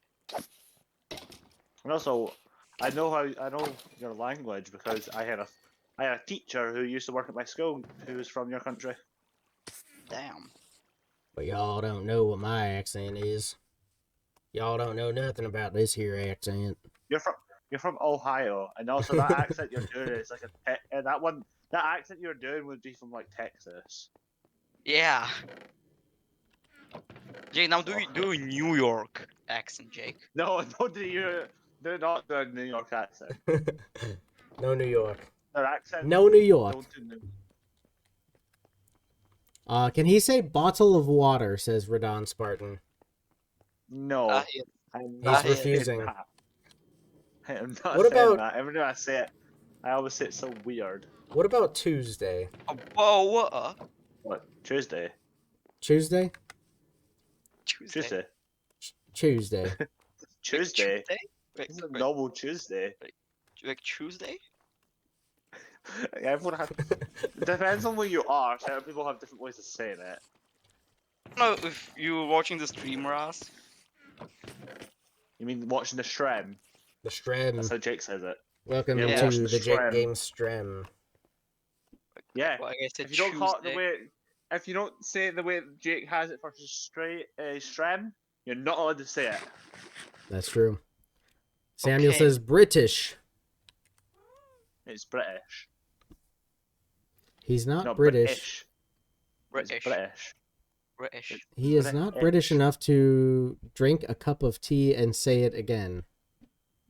And also, I know your language because I had a teacher who used to work at my school who was from your country. Damn. But y'all don't know what my accent is. Y'all don't know nothing about this here accent. You're from Ohio, and also that accent you're doing is like that accent you're doing would be from like Texas. Yeah. Jake, now do a New York accent, Jake. No, do not do a New York accent. No New York. Their accent. No New York. Don't do New- Can he say bottle of water, says Radon Spartan. No, Yeah. I'm He's not saying refusing. that. I am not What saying about- that. Every time I say it, I always say it so weird. What about Tuesday? Oh, whoa, what? What? Tuesday? Tuesday? Tuesday. Tuesday. Tuesday? Wait, It's a wait, normal Tuesday. like Tuesday? Everyone has. It depends on where you are. Certain people have different ways of saying it. I don't know if you were watching the stream, Ross. You mean watching the Shrem? The That's Strem. how Jake says it. Welcome Yeah, to watch the the Jake Strem. Game Strem. Yeah. Well, I guess If it's you don't call it the Tuesday. way, if you don't say it the way Jake has it for his Shrem, you're not allowed to say it. That's true. Samuel Okay. says British. It's British. He's not No, British. British. It's British. British. He is not British enough to drink a cup of tea and say it again.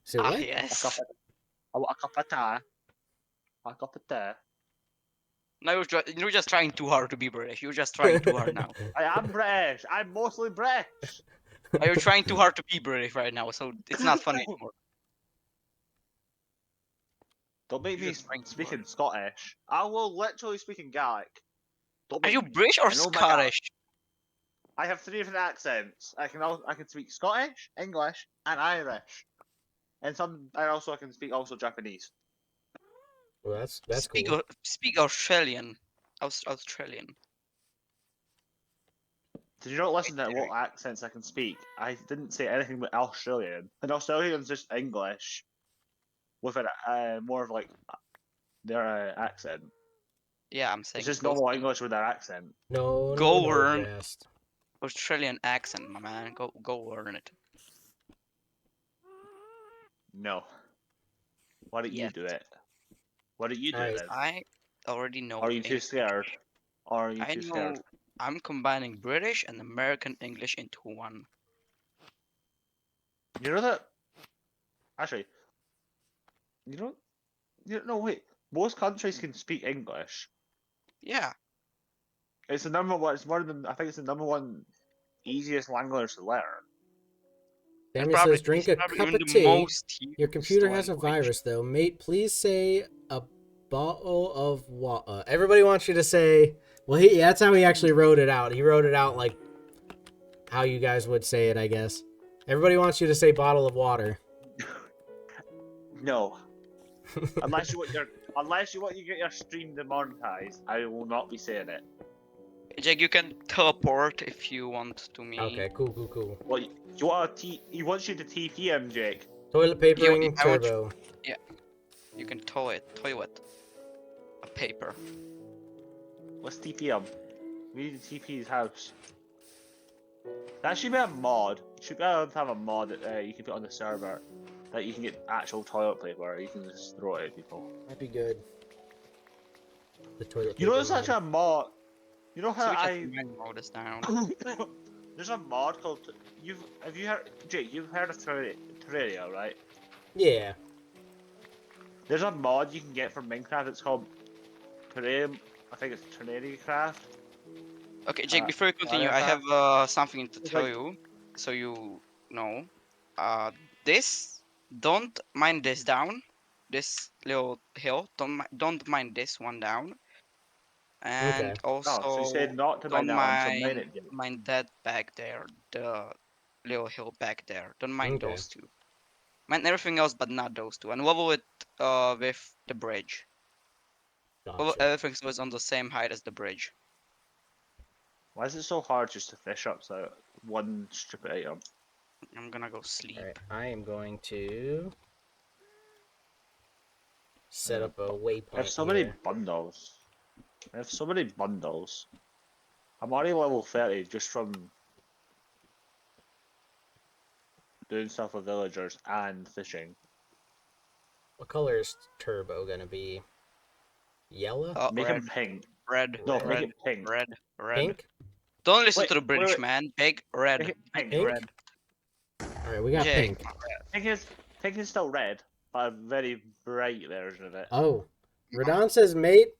Say Ah, what? yes. I want a cup of tea. A cup of tea. Now you're just trying too hard to be British. You're just trying too hard now. I am British. I'm mostly British. You're trying too hard to be British right now, so it's not funny anymore. Don't make You me just drink speak blood. in Scottish. I will literally speak in Gaelic. Don't Are make you me. British or I know my Gaelic. Scottish? I have 3 different accents. I can speak Scottish, English, and Irish. And I can speak also Japanese. Well, that's cool. Speak Australian. Australian. Did you not listen to what accents I can speak? I didn't say anything but Australian. And Australian's just English with a more of like their accent. Yeah, I'm saying It's just go normal speak English with their accent. No, Go no, learn Jast. Australian accent, my man. Go learn it. No. Why don't you Yes. do it? Why don't you do it Alright. then? I already know Are you too English. scared? Or are you I too scared? know I'm combining British and American English into one. You know that? Actually, you know. No, wait. Most countries can speak English. Yeah. It's the number one. It's one of the. I think it's the number one easiest language to learn. Samuel says, drink It's a probably cup even of the tea. most Your used computer has a language. virus, though. Mate, please say a bottle of water. Everybody wants you to say... Well, that's how he actually wrote it out. He wrote it out like how you guys would say it, I guess. Everybody wants you to say bottle of water. No, unless you want to get your stream demonetized, I will not be saying it. Jake, you can teleport if you want to me. Okay, cool. Well, you want he wants you to TP him, Jake. Toilet papering I want turbo. You can toilet a paper. Let's TP him. We need to TP his house. That should be a mod. You should be able to have a mod that you can put on the server that you can get actual toilet paper. You can just throw it at people. That'd be good. The toilet paper You know, there's mod. actually a mod. You know how So we I. just mode this down. There's a mod called. Have you heard, Jake? You've heard of Terraria, right? Yeah. There's a mod you can get from Minecraft. It's called Terraria. I think it's Terraria Craft. Okay, Jake, before you continue, I have something to tell you, so you know. This, don't mind this down, this little hill. Don't mind this one down, and Okay. Oh, so you also said not to mine don't that one, so mine it. Jake. mind that back there, the little hill back there. Don't mind Okay. those two. Mind everything else, but not those two. And level it with the bridge. Level Gotcha. everything so it's on the same height as the bridge. Why is it so hard just to fish up so one stupid item? I'm gonna go sleep. Alright, I am going to set up a waypoint I have so many here. bundles. I have so many bundles. I'm already level 30 just from doing stuff with villagers and fishing. What color is turbo gonna be? Yellow? Make Red, him pink. red, No, make red, it pink. red, red. Pink? Don't listen Wait, to the British wait. man. Big red, Make it pink. big Pink? red. Alright, we got Jake, pink. Pink is still red, but a very bright version of it. Oh. Radon says, mate,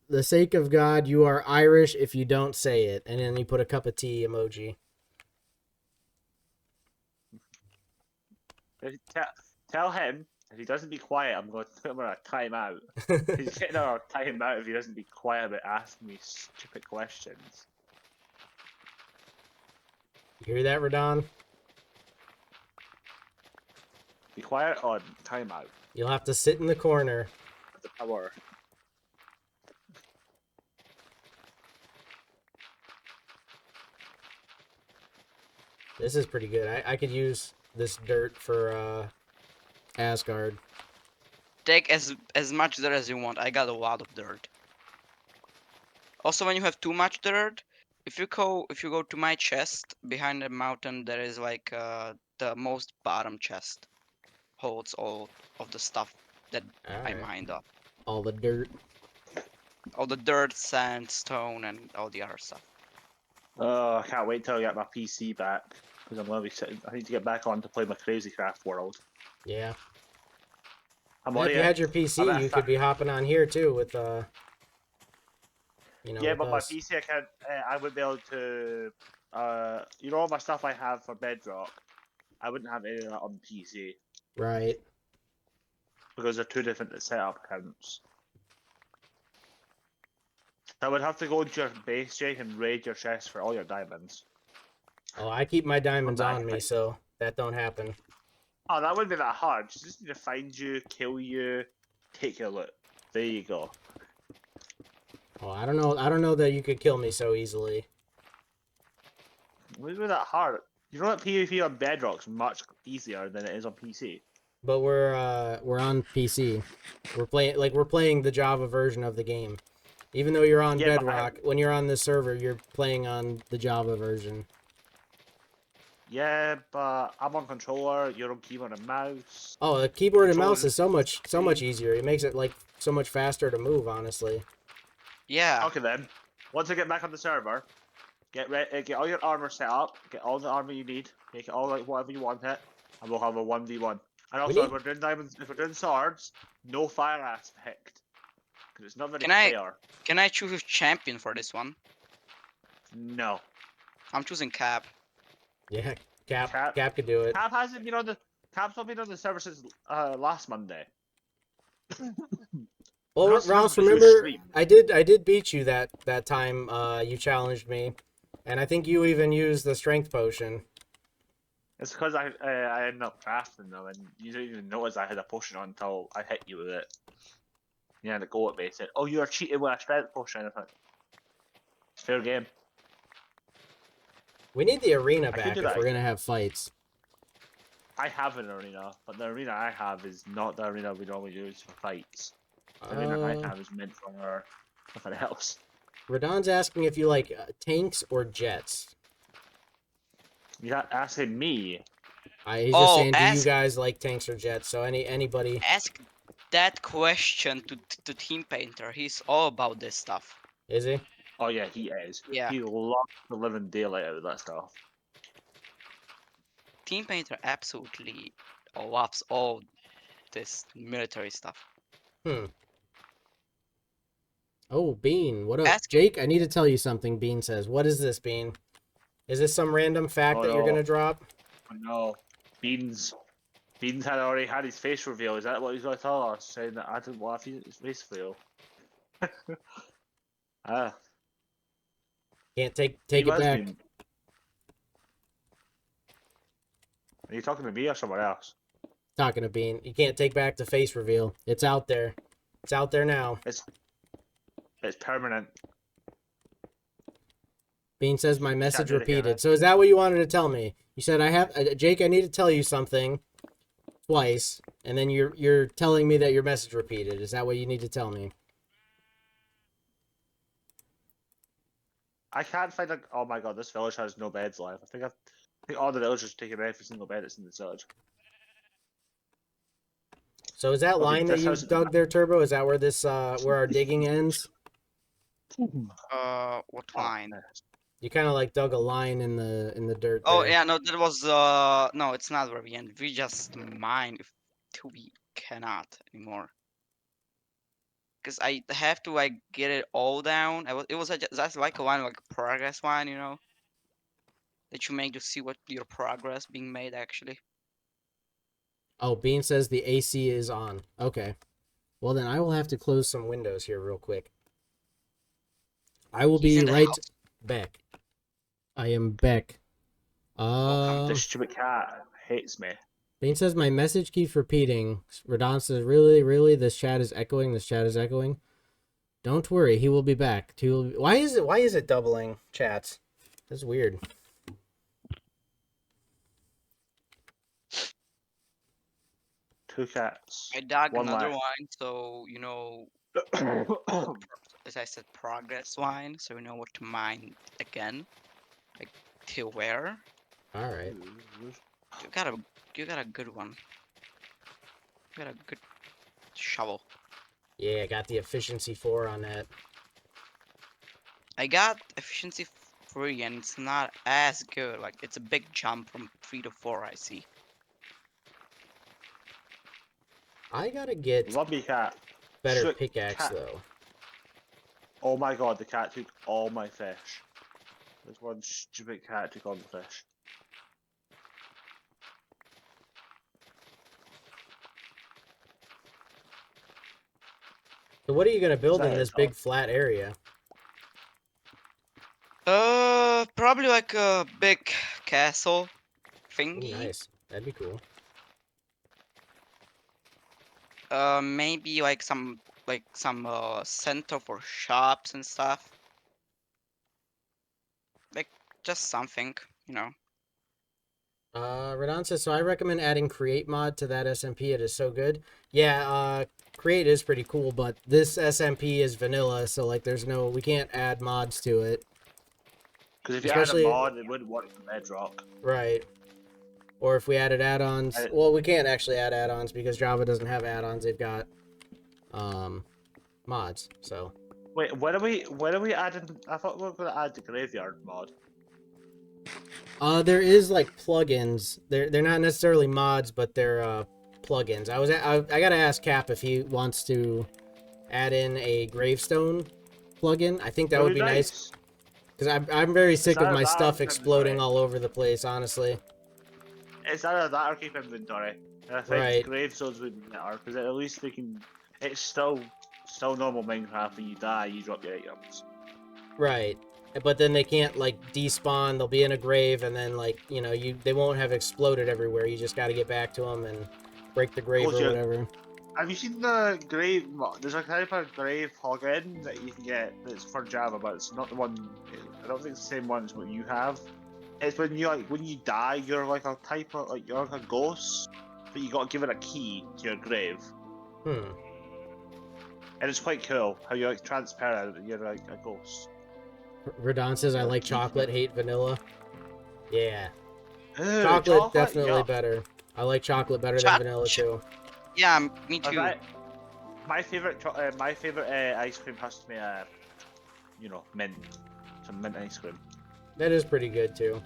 the sake of God, you are Irish if you don't say it. And then he put a cup of tea emoji. Tell him if he doesn't be quiet, I'm going to put him on a timeout. He's getting on a timeout if he doesn't be quiet about asking me stupid questions. You hear that, Radon? Be quiet on timeout. You'll have to sit in the corner. The power. This is pretty good. I could use this dirt for Asgard. take as much dirt as you want. I got a lot of dirt. Also, when you have too much dirt, if you go to my chest behind the mountain, there is like the most bottom chest holds all of the stuff that I Alright. mined up. All the dirt. All the dirt, sand, stone, and all the other stuff. Oh, I can't wait till I get my PC back. Because I'm going to be sitting. I need to get back on to play my Crazy Craft World. Yeah. I'm If already. you had your PC, you could be hopping on here too with you know. Yeah, with but my us. PC, I can't. I would be able to. You know, all my stuff I have for Bedrock, I wouldn't have any of that on PC. Right. because they're two different setup accounts. I would have to go into your base, Jake, and raid your chest for all your diamonds. Oh, I keep my diamonds Back, on me, right. so that don't happen. Oh, that wouldn't be that hard. You just need to find you, kill you, take your loot. There you go. Oh, I don't know. I don't know that you could kill me so easily. It wouldn't be that hard. You know that PvP on Bedrock's much easier than it is on PC. But we're on PC. We're playing the Java version of the game. Even though you're on Yeah, but Bedrock, when you're on this server, you're playing on the Java version. Yeah, but I'm on controller, you're on keyboard and mouse. Oh, the keyboard and Controller mouse is so much easier. It makes it like so much faster to move, honestly. Yeah. Okay then. Once I get back on the server, get all your armor set up, get all the armor you need, make it all like whatever you want it, and we'll have a 1v1. And also, if we're doing diamonds, if we're doing swords, no fire aspect, because it's not very fair. Can I choose a champion for this one? No. I'm choosing Cap. Yeah, Cap could do it. Cap hasn't been on the Cap's not been on the server since last Monday. Well, Ross, Ross, remember remember stream. I did beat you that time. You challenged me, and I think you even used the strength potion. It's because I ended up crafting them, and you didn't even notice I had a potion on until I hit you with it. You had to go at me and said, "Oh, you are cheating with a strength potion." I thought, it's fair game. We need the arena I could back do if that. we're gonna have fights. I have an arena, but the arena I have is not the arena we normally use for fights. The arena I have is meant for something else. Radon's asking if you like tanks or jets. You're asking me. He's just saying, do you guys like tanks or jets? So anybody. Ask that question to Team Painter. He's all about this stuff. Is he? Oh yeah, he is. Yeah. He loves the living daylight out of that stuff. Team Painter absolutely loves all this military stuff. Oh, Bean, what up? Ask- Jake, I need to tell you something, Bean says. What is this, Bean? Is this some random fact that you're going to drop? Oh, no. Beans had already had his face reveal. Is that what he's going to tell us? Saying that I didn't want his face reveal. Can't take it back. Are you talking to me or someone else? Talking to Bean. You can't take back the face reveal. It's out there. It's out there now. It's permanent. Bean says my message do it again, repeated. So is that what you wanted to tell me? You said I have Jake, I need to tell you something twice, and then you're telling me that your message repeated. Is that what you need to tell me? I can't find a. Oh my god, this village has no beds left. I think all the villagers taken every single bed that's in this village. So is that Okay, line that this you house- dug there, Turbo? Is that where this where our digging ends? What line? You kind of like dug a line in the dirt. Oh there. yeah, no, that was no, it's not where we end. We just mine if we cannot anymore. Cause I have to like get it all down. It was that's like a line, like a progress line, you know, that you make to see what your progress being made actually. Oh, Bean says the AC is on. Okay. Well, then I will have to close some windows here real quick. I will He's be in the right house. back. I am back. This stupid cat hates me. Bean says my message keeps repeating. Radon says, really, this chat is echoing. This chat is echoing. Don't worry, he will be back. Why is it doubling chats? That's weird. Two cats. I dug One another left. line, so you know, as I said, progress line, so you know what to mine again, like till where. All right. You got a good one. You got a good shovel. Yeah, I got the efficiency 4 on that. I got efficiency 3 and it's not as good. Like it's a big jump from 3 to 4. I see. I gotta get Love me, cat. better Shoot, pickaxe cat. though. Oh my god, the cat took all my fish. This one stupid cat took all the fish. So what are you gonna build in that this it? big flat area? Probably like a big castle Ooh, thingy. nice. That'd be cool. Maybe like some center for shops and stuff. Like just something, you know. Radon says, so I recommend adding Create mod to that SMP. It is so good. Yeah, Create is pretty cool, but this SMP is vanilla, so like we can't add mods to it. Because if you Especially, add a mod, it wouldn't work for Bedrock. right. Or if we added add-ons, I- well, we can't actually add add-ons because Java doesn't have add-ons. They've got mods. So Wait, when are we adding? I thought we were going to add the graveyard mod. there is like plugins. They're not necessarily mods, but they're plugins. I gotta ask Cap if he wants to add in a gravestone plugin. I think that would be nice because I'm very sick of my stuff exploding all over the place. Honestly, It's either that or keep inventory. And I think Right. gravestones would be better because at least they can. It's still normal Minecraft. When you die, you drop your items. right. But then they can't like despawn. They'll be in a grave, and then like they won't have exploded everywhere. You just got to get back to them and break the grave or yeah. whatever. Have you seen the grave? There's a type of grave plugin that you can get that's for Java, but it's not the one. I don't think it's the same one as what you have. It's when you die, you're like a type of you're like a ghost, but you got to give it a key to your grave, Hmm. and it's quite cool how you're like transparent, and you're like a ghost. Radon says I like Keep chocolate, it. hate vanilla. Yeah, Ew, chocolate definitely yuck. better. I like chocolate better than vanilla too. Yeah, me too. Alright, my favorite ice cream has to be mint, some mint ice cream, That is pretty good too.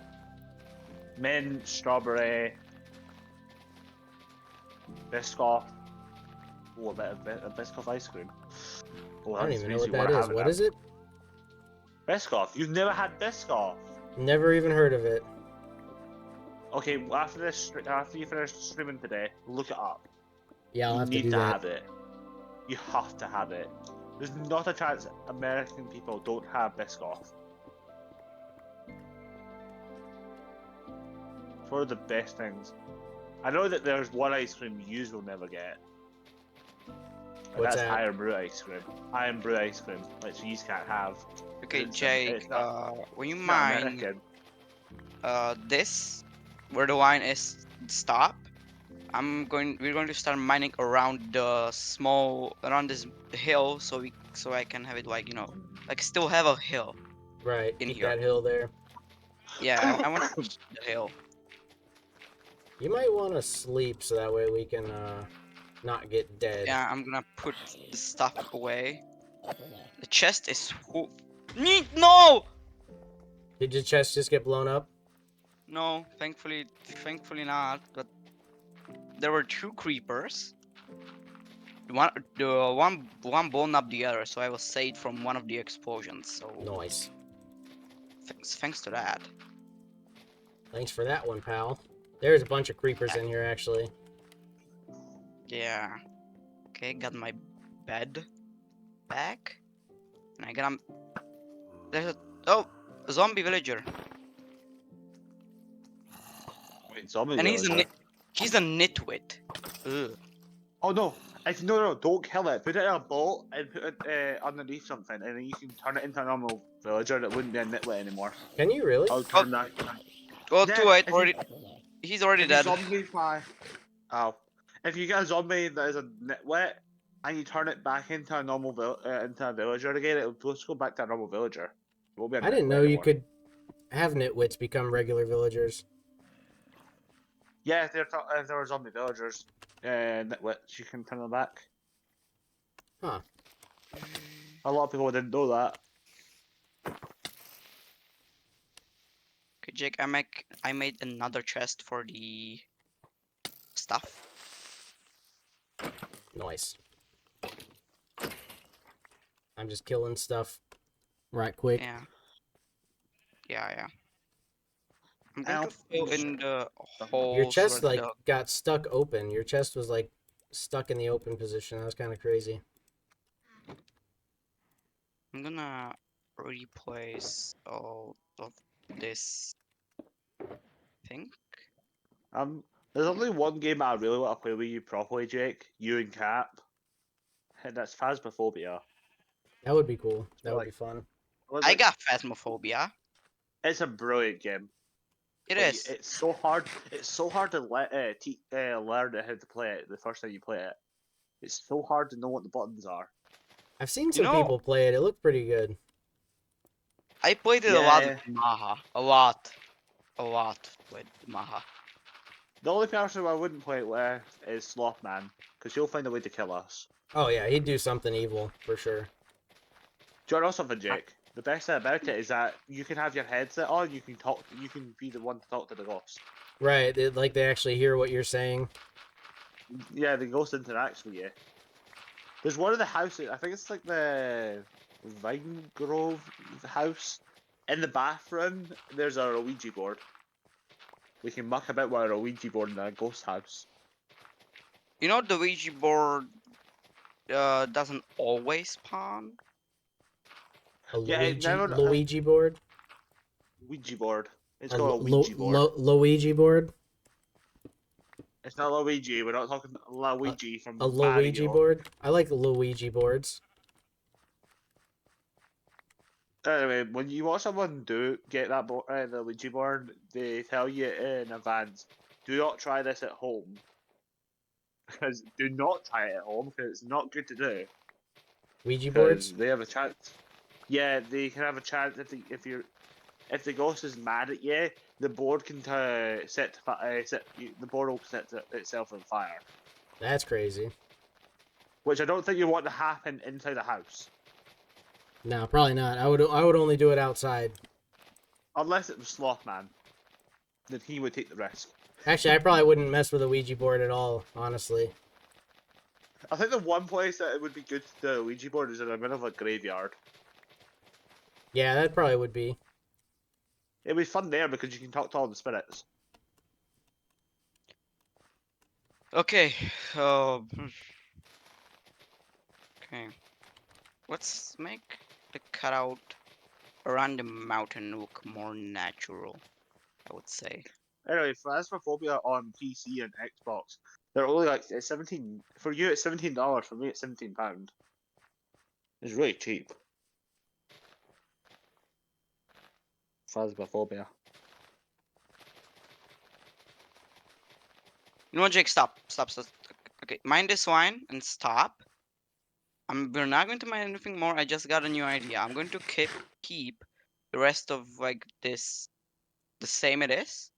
mint, strawberry, Biscoff. Oh, a bit of Biscoff ice cream. Oh, I don't that even know makes what me that want to is. have it What now. is it? Biscoff? You've never had Biscoff? Never even heard of it. Okay, well, after you finish streaming today, look it up. Yeah, I'll You have to need do to that. have it. You have to have it. There's not a chance American people don't have Biscoff. It's one of the best things. I know that there's one ice cream you will never get. And What's that's that? Iron Brew ice cream. Iron Brew ice cream, which you can't have. Okay, It's Jake, not- when you It's not mine American. this, where the wine is stop, we're going to start mining around around this hill, so I can have it like, like still have a hill Right, in keep here. that hill there. Yeah, I want the hill. You might want to sleep so that way we can not get dead. Yeah, I'm gonna put the stuff away. The chest is full. No! Did your chest just get blown up? No, thankfully not. But there were two creepers. One blown up the other, so I was saved from one of the explosions. So Nice. thanks to that. Thanks for that one, pal. There's a bunch of creepers in here, actually. Yeah. Okay, got my bed back, and I got there's a zombie villager, Wait, zombie and villager? he's a nitwit. Ugh. Oh no! No, don't kill it. Put it in a boat and put it underneath something, and then you can turn it into a normal villager that wouldn't be a nitwit anymore. Can you really? I'll turn that. Well, Yeah, too late. if you- He's already If you dead. zombify, if you get a zombie that is a nitwit and you turn it back into a normal into a villager again, it'll just go back to a normal villager. It won't be a I didn't nitwit know you anymore. could have nitwits become regular villagers. Yeah, if there were zombie villagers, nitwits, you can turn them back. Huh. A lot of people didn't know that. Okay, Jake, I made another chest for the stuff. Nice. I'm just killing stuff right quick. Yeah. Yeah. I'm going to fill in the holes. Your chest where like got stuck open. Your chest was like stuck in the open position. That was kind of crazy. I'm gonna replace all of this thing. There's only one game I really want to play with you properly, Jake. You and Cap, and that's Phasmophobia. That would be cool. So, That would like, be fun. I got phasmophobia. It's a brilliant game. It But is. it's so hard. It's so hard to learn how to play it the first time you play it. It's so hard to know what the buttons are. I've seen You some know, people play it. It looked pretty good. I played it a lot Yeah. with Maha. A lot with Maha. The only person I wouldn't play it with is Slothman, because he'll find a way to kill us. Oh yeah, he'd do something evil for sure. Do you know something, Jake? The best thing about it is that you can have your headset on. You can talk. You can be the one to talk to the ghost. Right, like they actually hear what you're saying. Yeah, the ghost interacts with you. There's one of the houses. I think it's like the Vine Grove house. In the bathroom, there's a Ouija board. We can muck about with a Ouija board in a ghost house. You know the Ouija board doesn't always spawn. A Yeah, it Luigi never Luigi board. Ouija board. It's A called a Ouija board. Luigi board. It's not Luigi. We're not talking Luigi from A Luigi Mario. board. I like Luigi boards. Anyway, when you watch someone get that the Ouija board, they tell you in advance, do not try this at home. Because do not try it at home, because it's not good to do. Ouija Because boards. they have a chance. Yeah, they can have a chance if the ghost is mad at you, the board can the board will set itself on fire. That's crazy. Which I don't think you want to happen inside the house. No, probably not. I would only do it outside. Unless it was Slothman. Then he would take the risk. Actually, I probably wouldn't mess with a Ouija board at all, honestly. I think the one place that it would be good to do a Ouija board is in the middle of a graveyard. Yeah, that probably would be. It'd be fun there because you can talk to all the spirits. Okay. Okay. Let's make the cutout around the mountain look more natural, I would say. Anyway, Phasmophobia on PC and Xbox, they're only like it's 17 for you. It's $17. For me, it's £17. It's really cheap. Phasmophobia. You know what, Jake? Stop. Okay, mind this wine and stop. We're not going to mind anything more. I just got a new idea. I'm going to keep the rest of like this the same it is.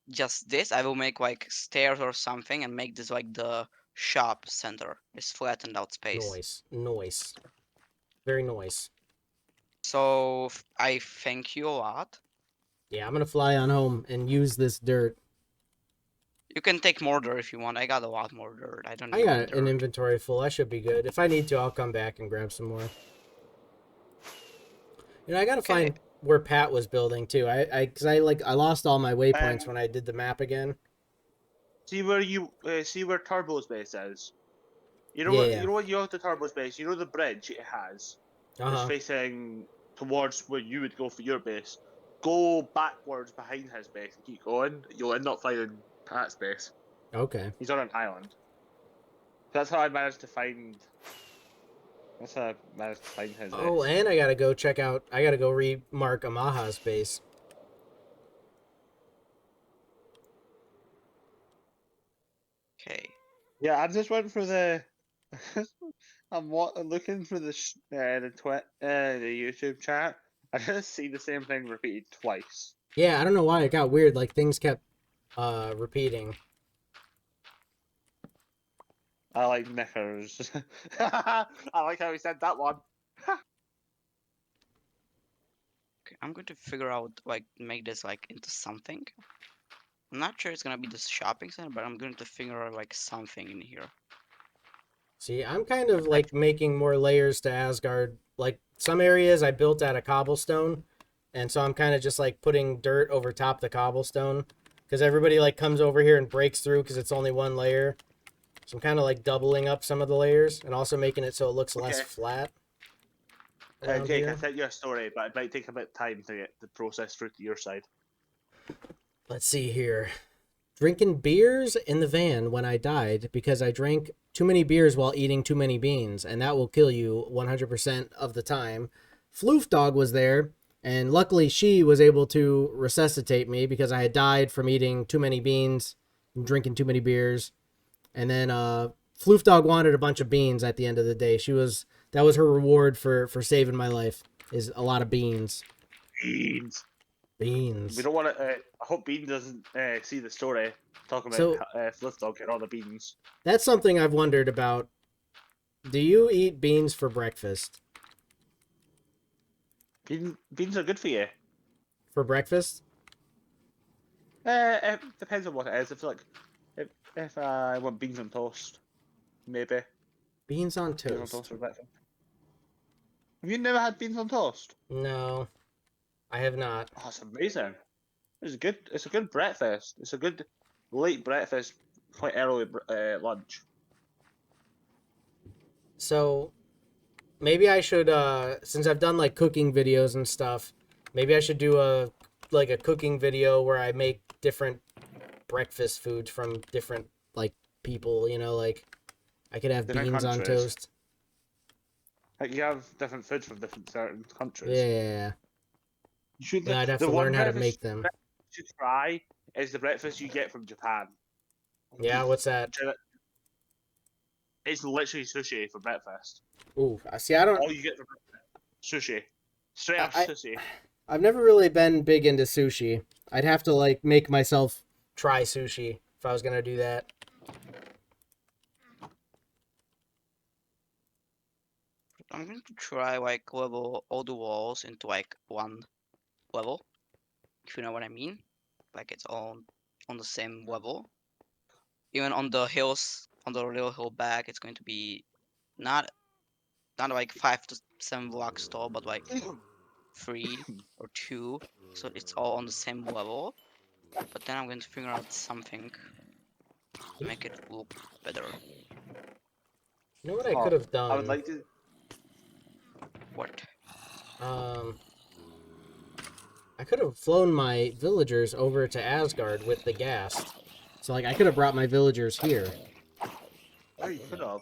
Just this. I will make like stairs or something and make this like the shop center. This flattened out space. Noise. Very noise. So I thank you a lot. Yeah, I'm gonna fly on home and use this dirt. You can take more dirt if you want. I got a lot more dirt. I don't I need got dirt. an inventory full. I should be good. If I need to, I'll come back and grab some more. You know, I gotta find where Pat was building too. I lost all my waypoints when I did the map again. See where Turbo's base is. You know Yeah. You know what you have the Turbo's base. You know the bridge it has. It's facing towards where you would go for your base. Go backwards behind his base and keep going. You'll end up finding Pat's base. Okay. He's on an island. That's how I managed to find. That's how I managed to find his. Oh, base. and I gotta go check out. I gotta go remark Amaha's base. Okay. Yeah, I just went for the. I'm looking for the YouTube chat. I just see the same thing repeated twice. Yeah, I don't know why it got weird. Like things kept repeating. I like knickers. I like how he said that one. Okay, I'm going to figure out like make this like into something. I'm not sure it's gonna be this shopping center, but I'm going to figure out like something in here. See, I'm kind of like making more layers to Asgard. Like some areas I built out of cobblestone, and so I'm kind of just like putting dirt over top of the cobblestone because everybody like comes over here and breaks through because it's only one layer. So I'm kind of like doubling up some of the layers and also making it so it looks less flat. around Jake, I here. sent you a story, but it might take a bit of time to get the process through to your side. Let's see here. Drinking beers in the van when I died because I drank too many beers while eating too many beans, and that will kill you 100% of the time. Floof Dog was there, and luckily she was able to resuscitate me because I had died from eating too many beans and drinking too many beers. And then Floof Dog wanted a bunch of beans at the end of the day. That was her reward for saving my life, is a lot of beans. Beans. Beans. We don't want to. I hope Bean doesn't see the story talking So- about Flip Dog getting all the beans. That's something I've wondered about. Do you eat beans for breakfast? Beans are good for you. For breakfast? It depends on what it is. If I want beans on toast, maybe Beans on beans on toast. toast for breakfast. Have you never had beans on toast? No, I have not. Oh, it's amazing. It's good. It's a good breakfast. It's a good late breakfast, quite early lunch. So maybe I should, since I've done like cooking videos and stuff, maybe I should do a cooking video where I make different breakfast foods from different like people. Like I could have Different beans on countries. toast. Like you have different foods from different certain countries. Yeah. You should. Then I'd have the to one learn how to breakfast make them. you should try is the breakfast you get from Japan. Yeah, what's that? It's literally sushi for breakfast. Ooh, I see. I don't. All you get for breakfast, sushi. Straight up sushi. I've never really been big into sushi. I'd have to like make myself try sushi if I was gonna do that. I'm going to try like level all the walls into like one level, if you know what I mean. Like it's all on the same level. Even on the hills, on the real hill back, it's going to be not like 5 to 7 blocks tall, but like 3 or 2. So it's all on the same level. But then I'm going to figure out something to make it look better. You know what I could have done? I would like to. What? I could have flown my villagers over to Asgard with the gas. So like I could have brought my villagers here. Oh, you could have.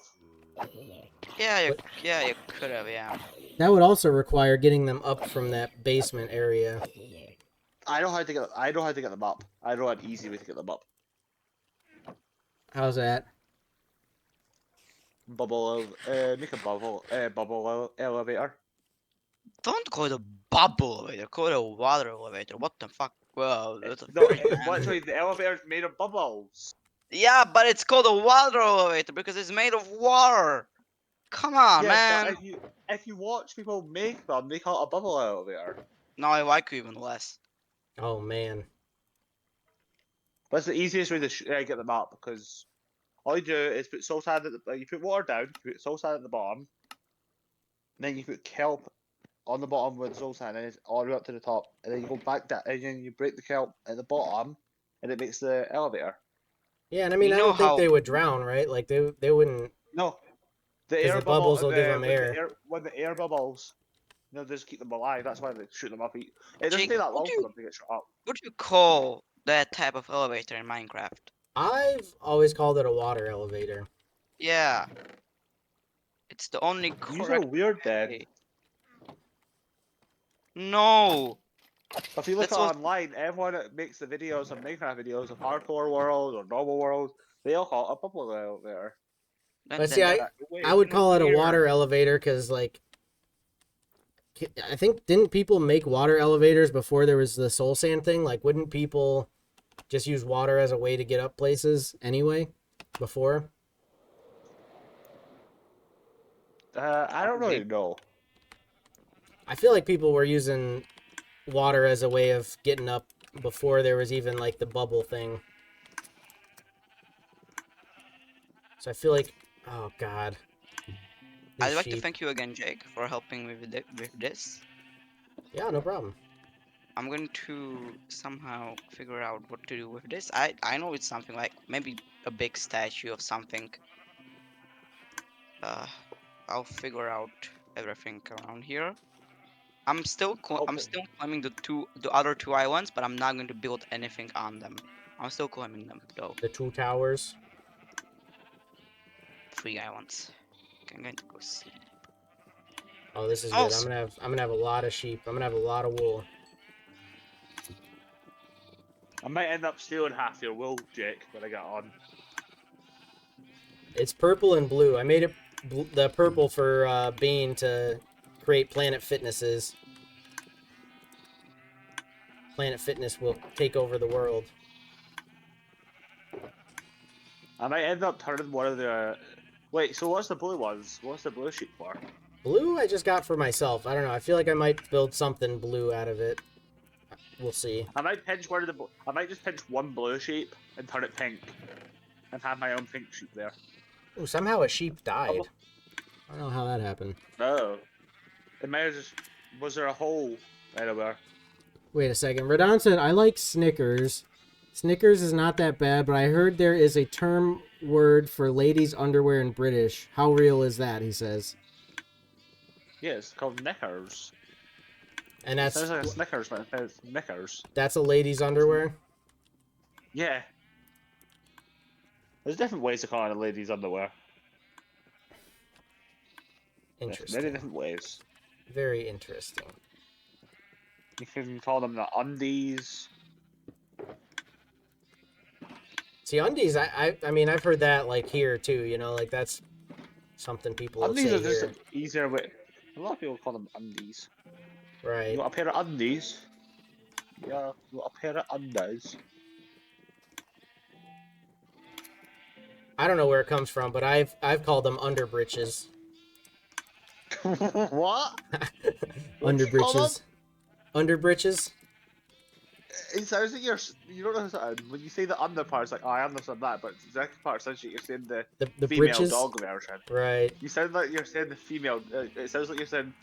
Yeah, But- you could have, yeah. That would also require getting them up from that basement area. I know how to get. I know how to get them up. I know an easy way to get them up. How's that? Make a bubble elevator. Don't call it a bubble elevator, call it a water elevator. What the fuck? Well, that's a No, freak, man. literally the elevator's made of bubbles. Yeah, but it's called a water elevator because it's made of water. Come on, Yeah, man. but if you watch people make them, they call it a bubble elevator. Now I like you even less. Oh man. That's the easiest way to get them up because all you do is put soul sand you put water down, you put soul sand at the bottom, and then you put kelp on the bottom with soul sand, and it's all the way up to the top, and then you go back down, and then you break the kelp at the bottom, and it makes the elevator. Yeah, and I mean You I know don't think how- they would drown, right? Like they wouldn't. No, the 'Cause air the bubbles will give them when air. when the air bubbles, just keep them alive. That's why they shoot them up. It doesn't Jake, take that what long do for you- them to get shot up. What do you call that type of elevator in Minecraft? I've always called it a water elevator. Yeah. It's the only You are correct weird, then. way. No. If you look That's at what- online, everyone that makes the videos of Minecraft videos of hardcore world or normal world, they all call it a bubble elevator. But see, I Wait, would call it a weird. water elevator because like I think didn't people make water elevators before there was the soul sand thing? Like wouldn't people just use water as a way to get up places anyway before? I don't really know. I feel like people were using water as a way of getting up before there was even like the bubble thing. So I feel like, oh god. I'd These like to sheep. thank you again, Jake, for helping me with this. Yeah, no problem. I'm going to somehow figure out what to do with this. I know it's something like maybe a big statue of something. I'll figure out everything around here. I'm still Okay. climbing the other two islands, but I'm not going to build anything on them. I'm still climbing them though. The 2 towers. 3 islands. Okay, I'm going to go see. Oh, this is good. Also, I'm gonna have a lot of sheep. I'm gonna have a lot of wool. I might end up stealing half your wool, Jake, when I get on. It's purple and blue. I made it the purple for Bane to create Planet Fitnesses. Planet Fitness will take over the world. I might end up turning one of the. Wait, so what's the blue ones? What's the blue sheep for? Blue I just got for myself. I don't know. I feel like I might build something blue out of it. We'll see. I might pinch one of the. I might just pinch one blue sheep and turn it pink, and have my own pink sheep there. Ooh, somehow a sheep died. I don't know how that happened. No, it might have just. Was there a hole anywhere? Wait a second. Radon said, I like Snickers. Snickers is not that bad, but I heard there is a term word for ladies' underwear in British. How real is that, he says. Yeah, it's called knickers. And It sounds like a Snickers, but it's knickers. that's a lady's underwear? Yeah. There's different ways to call it a lady's underwear. There's Interesting. many different ways. Very interesting. You can call them the undies. See, undies, I mean, I've heard that, like, here, too, you know, like, that's something people would Undies say are just here. an easier way. A lot of people call them undies. Right. You want a pair of undies? Yeah, you want a pair of undies? I don't know where it comes from, but I've called them underbritches. What? What'd you call Underbritches. Underbritches? It sounds like you don't know something. When you say the under part, it's like, oh, I understand that, but the second part sounds like you're saying The female britches? dog version. Right. You sound like you're saying the female. It sounds like you're saying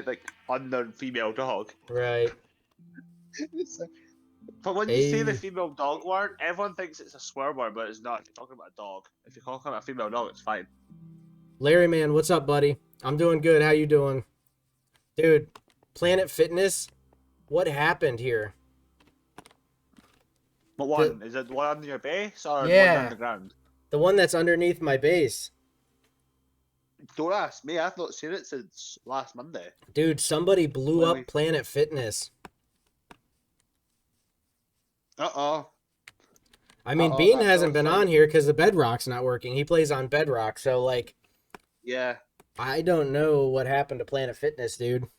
like under female dog. Right. But when you say the Hey. female dog word, everyone thinks it's a swear word, but it's not. If you're talking about a dog, if you're talking about a female dog, it's fine. Larry, man, what's up, buddy? I'm doing good. How you doing? Dude, Planet Fitness? What happened here? But one, is it one under your base or Yeah. one underground? The one that's underneath my base. Don't ask me, I've not seen it since last Monday. Dude, somebody blew Really? up Planet Fitness. Uh-oh. I mean, Uh-oh, Bean that's hasn't not been fun. on here because the Bedrock's not working. He plays on Bedrock, so, like, Yeah. I don't know what happened to Planet Fitness, dude.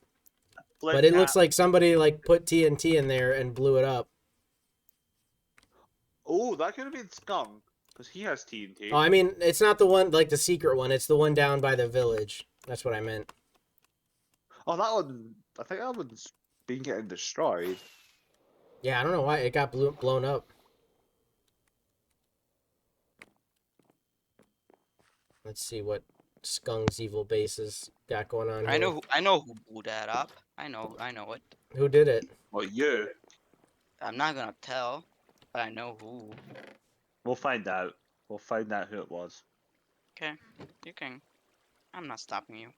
Flip But it looks cap. like somebody, like, put TNT in there and blew it up. Oh, that could have been Skunk, because he has TNT. Oh, I mean, it's not the one, like, the secret one. It's the one down by the village. That's what I meant. Oh, that one, I think that one's been getting destroyed. Yeah, I don't know why it got blown up. Let's see what Skung's evil bases got going on here. I know who blew that up. I know it. Who did it? Well, you. I'm not gonna tell, but I know who. We'll find out. We'll find out who it was. Okay, you can. I'm not stopping you.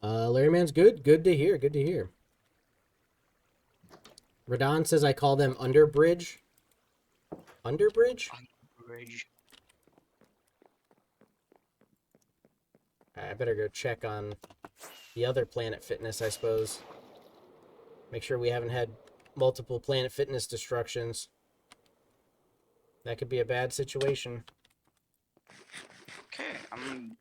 Larry Man's good. Good to hear. Good to hear. Radon says I call them underbridge. Underbridge? Bridge. I better go check on the other Planet Fitness, I suppose. Make sure we haven't had multiple Planet Fitness destructions. That could be a bad situation. Okay, I'm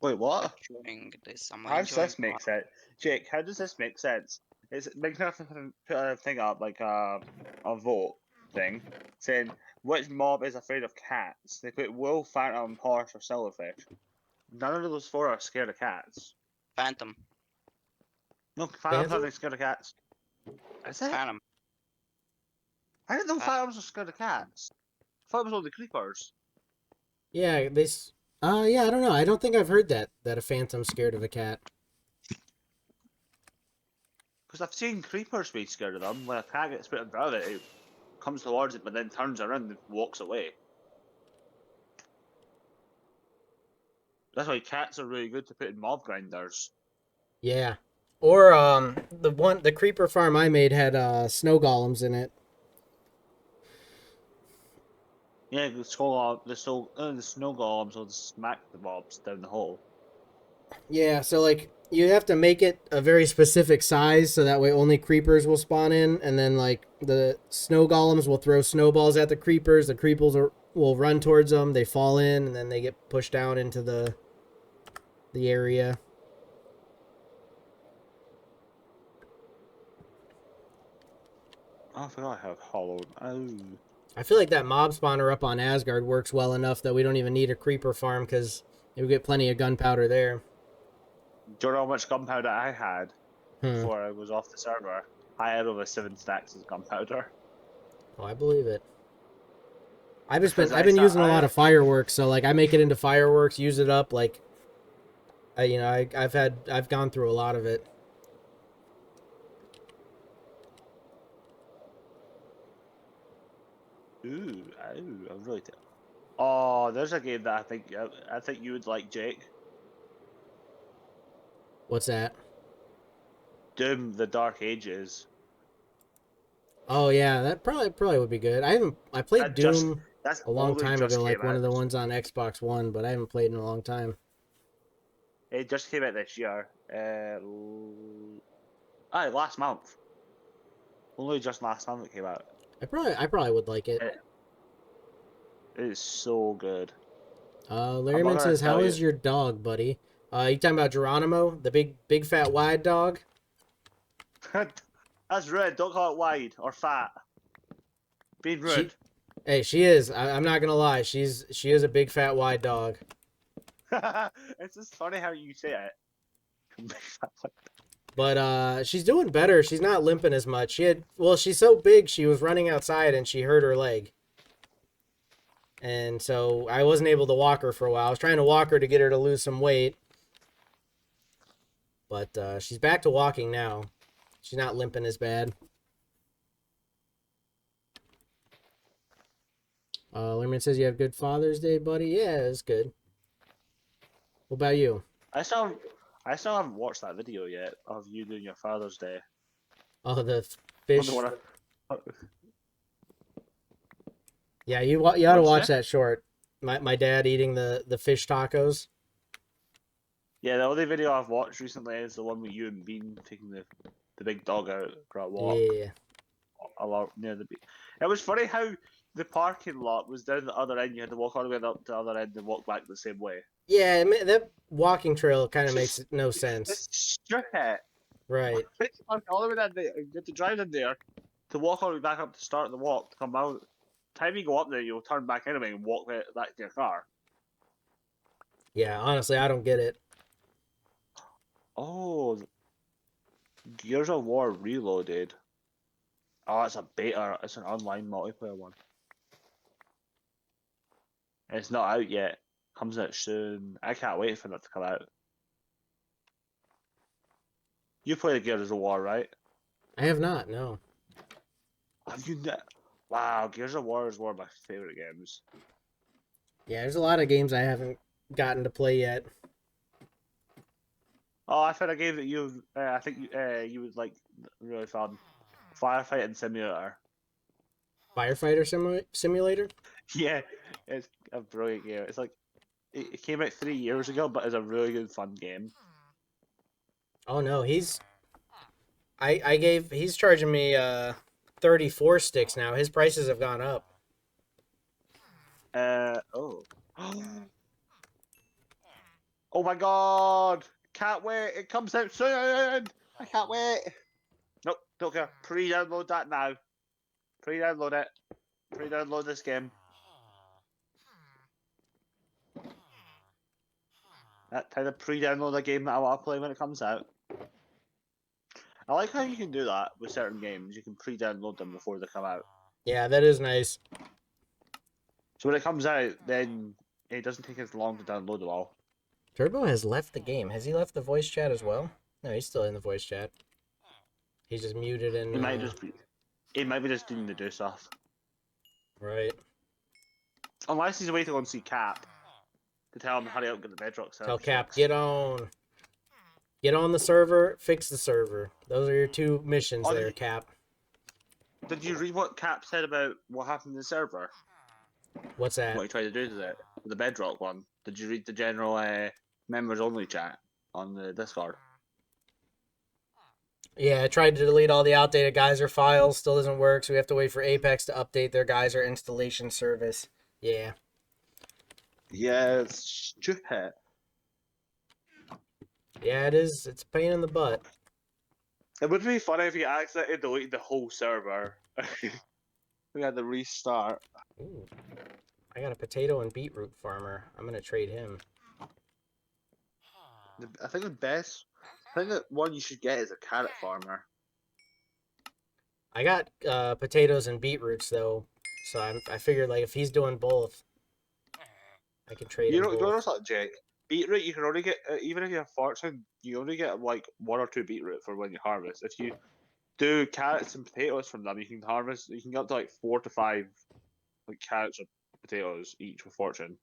Wait, what? enjoying this. I'm How does enjoying this make sense? Jake, how does this make sense? It's Minecraft put a thing up, like a vote thing, saying which mob is afraid of cats. They put wolf, phantom, horse, or silverfish. None of those four are scared of cats. Phantom. No, phantom's Phantom? not scared of cats. Is it? Phantom. I didn't know Phantom. phantoms were scared of cats. I thought it was only creepers. Yeah, yeah, I don't know. I don't think I've heard that a phantom's scared of a cat. Because I've seen creepers be scared of them. When a cat gets put in front of it, it comes towards it, but then turns around and walks away. That's why cats are really good to put in mob grinders. Yeah. Or the creeper farm I made had snow golems in it. Yeah, the snow golems will smack the mobs down the hole. Yeah, so like you have to make it a very specific size so that way only creepers will spawn in, and then like the snow golems will throw snowballs at the creepers. The will run towards them. They fall in, and then they get pushed down into the area. Oh, I forgot I have hollowed. Oh. I feel like that mob spawner up on Asgard works well enough that we don't even need a creeper farm because we get plenty of gunpowder there. Do you know how much gunpowder I had Hmm. before I was off the server? I had over 7 stacks of gunpowder. Oh, I believe it. I've Because been using a lot of fireworks, so like I make it into fireworks, use it up. Like, I've gone through a lot of it. Ooh, I really do. Oh, there's a game that I think you would like, Jake. What's that? Doom: The Dark Ages. Oh yeah, that probably would be good. I played Doom That's a long only time just ago, like came one of out. the ones on Xbox One, but I haven't played in a long time. It just came out this year. Last month. Only just last month it came out. I probably would like it. It is so good. I'm not Larryman gonna says, "How tell you. is your dog, buddy?" You talking about Geronimo, the big fat wide dog? That's rude. Don't call it wide or fat. Being rude. She is. I'm not gonna lie. She is a big fat wide dog. It's just funny how you say it. But she's doing better. She's not limping as much. She's so big. She was running outside and she hurt her leg, and so I wasn't able to walk her for a while. I was trying to walk her to get her to lose some weight, but she's back to walking now. She's not limping as bad. Lerman says you have good Father's Day, buddy. Yeah, it's good. What about you? I still haven't watched that video yet of you doing your Father's Day. Oh, the I fish. wonder what Yeah, you ought to What's watch that? that short. My dad eating the fish tacos. Yeah, the only video I've watched recently is the one with you and Bean taking the big dog out for a walk Yeah. along near the beach. It was funny how the parking lot was down the other end. You had to walk all the way up to the other end and walk back the same way. Yeah, that walking trail kind of makes no sense. It's strip it. Right. It's all the way down there. You have to drive in there to walk all the way back up to start the walk to come out. Time you go up there, you'll turn back anyway and walk back to your car. Yeah, honestly, I don't get it. Oh, Gears of War Reloaded. Oh, it's a beta. It's an online multiplayer one. It's not out yet. Comes out soon. I can't wait for that to come out. You play the Gears of War, right? I have not, no. Have you? Wow, Gears of War is one of my favorite games. Yeah, there's a lot of games I haven't gotten to play yet. Oh, I found a game that I think you would like really fun. Firefighting Simulator. Firefighter Simulator? Yeah, it's a brilliant game. It's like it came out 3 years ago, but it's a really good fun game. Oh no, he's charging me 34 sticks now. His prices have gone up. Oh. Oh my god! Can't wait! It comes out soon! I can't wait! Nope, don't care. Pre-download that now. Pre-download it. Pre-download this game. That kind of pre-download a game that I want to play when it comes out. I like how you can do that with certain games. You can pre-download them before they come out. Yeah, that is nice. So when it comes out, then it doesn't take as long to download it all. Turbo has left the game. Has he left the voice chat as well? No, he's still in the voice chat. He's just muted and He might just doing the do stuff. right. Unless he's waiting to go and see Cap. to tell him hurry up and get the bedrock server. Tell Cap, fixed. get on the server, fix the server. Those are your 2 missions there, Cap. Did you read what Cap said about what happened in the server? What's that? What he tried to do to it? The bedrock one. Did you read the general members only chat on the Discord? Yeah, I tried to delete all the outdated geyser files. Still doesn't work, so we have to wait for Apex to update their geyser installation service. Yeah. Yeah, it's stupid. Yeah, it is. It's a pain in the butt. It would be funny if you accidentally deleted the whole server. We had to restart. Ooh. I got a potato and beetroot farmer. I'm going to trade him. I think the one you should get is a carrot farmer. I got potatoes and beetroots, though. So I figured, like, if he's doing both, I can trade him You both. know something, Jake? Beetroot, you can only get, even if you have fortune, you only get like 1 or 2 beetroot for when you harvest. If you do carrots and potatoes from them, you can get up to like 4 to 5 like carrots or potatoes each with fortune.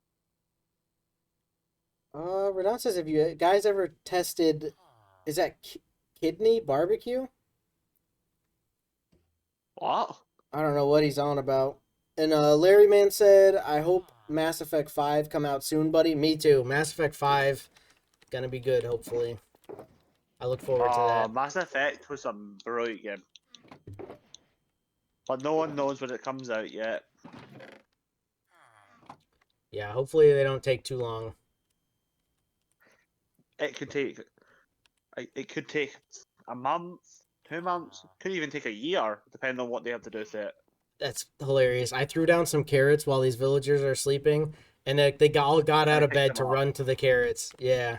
Renan says, have you guys ever tested, is that kidney barbecue? What? I don't know what he's on about. And Larry Man said, I hope Mass Effect 5 come out soon, buddy. Me too. Mass Effect 5 gonna be good, hopefully. I look forward to that. Mass Effect was a brilliant game. But no one knows when it comes out yet. Yeah, hopefully they don't take too long. It could take a month, 2 months, could even take a year, depending on what they have to do with it. That's hilarious. I threw down some carrots while these villagers are sleeping, and they all got out of bed to run to the carrots. Yeah.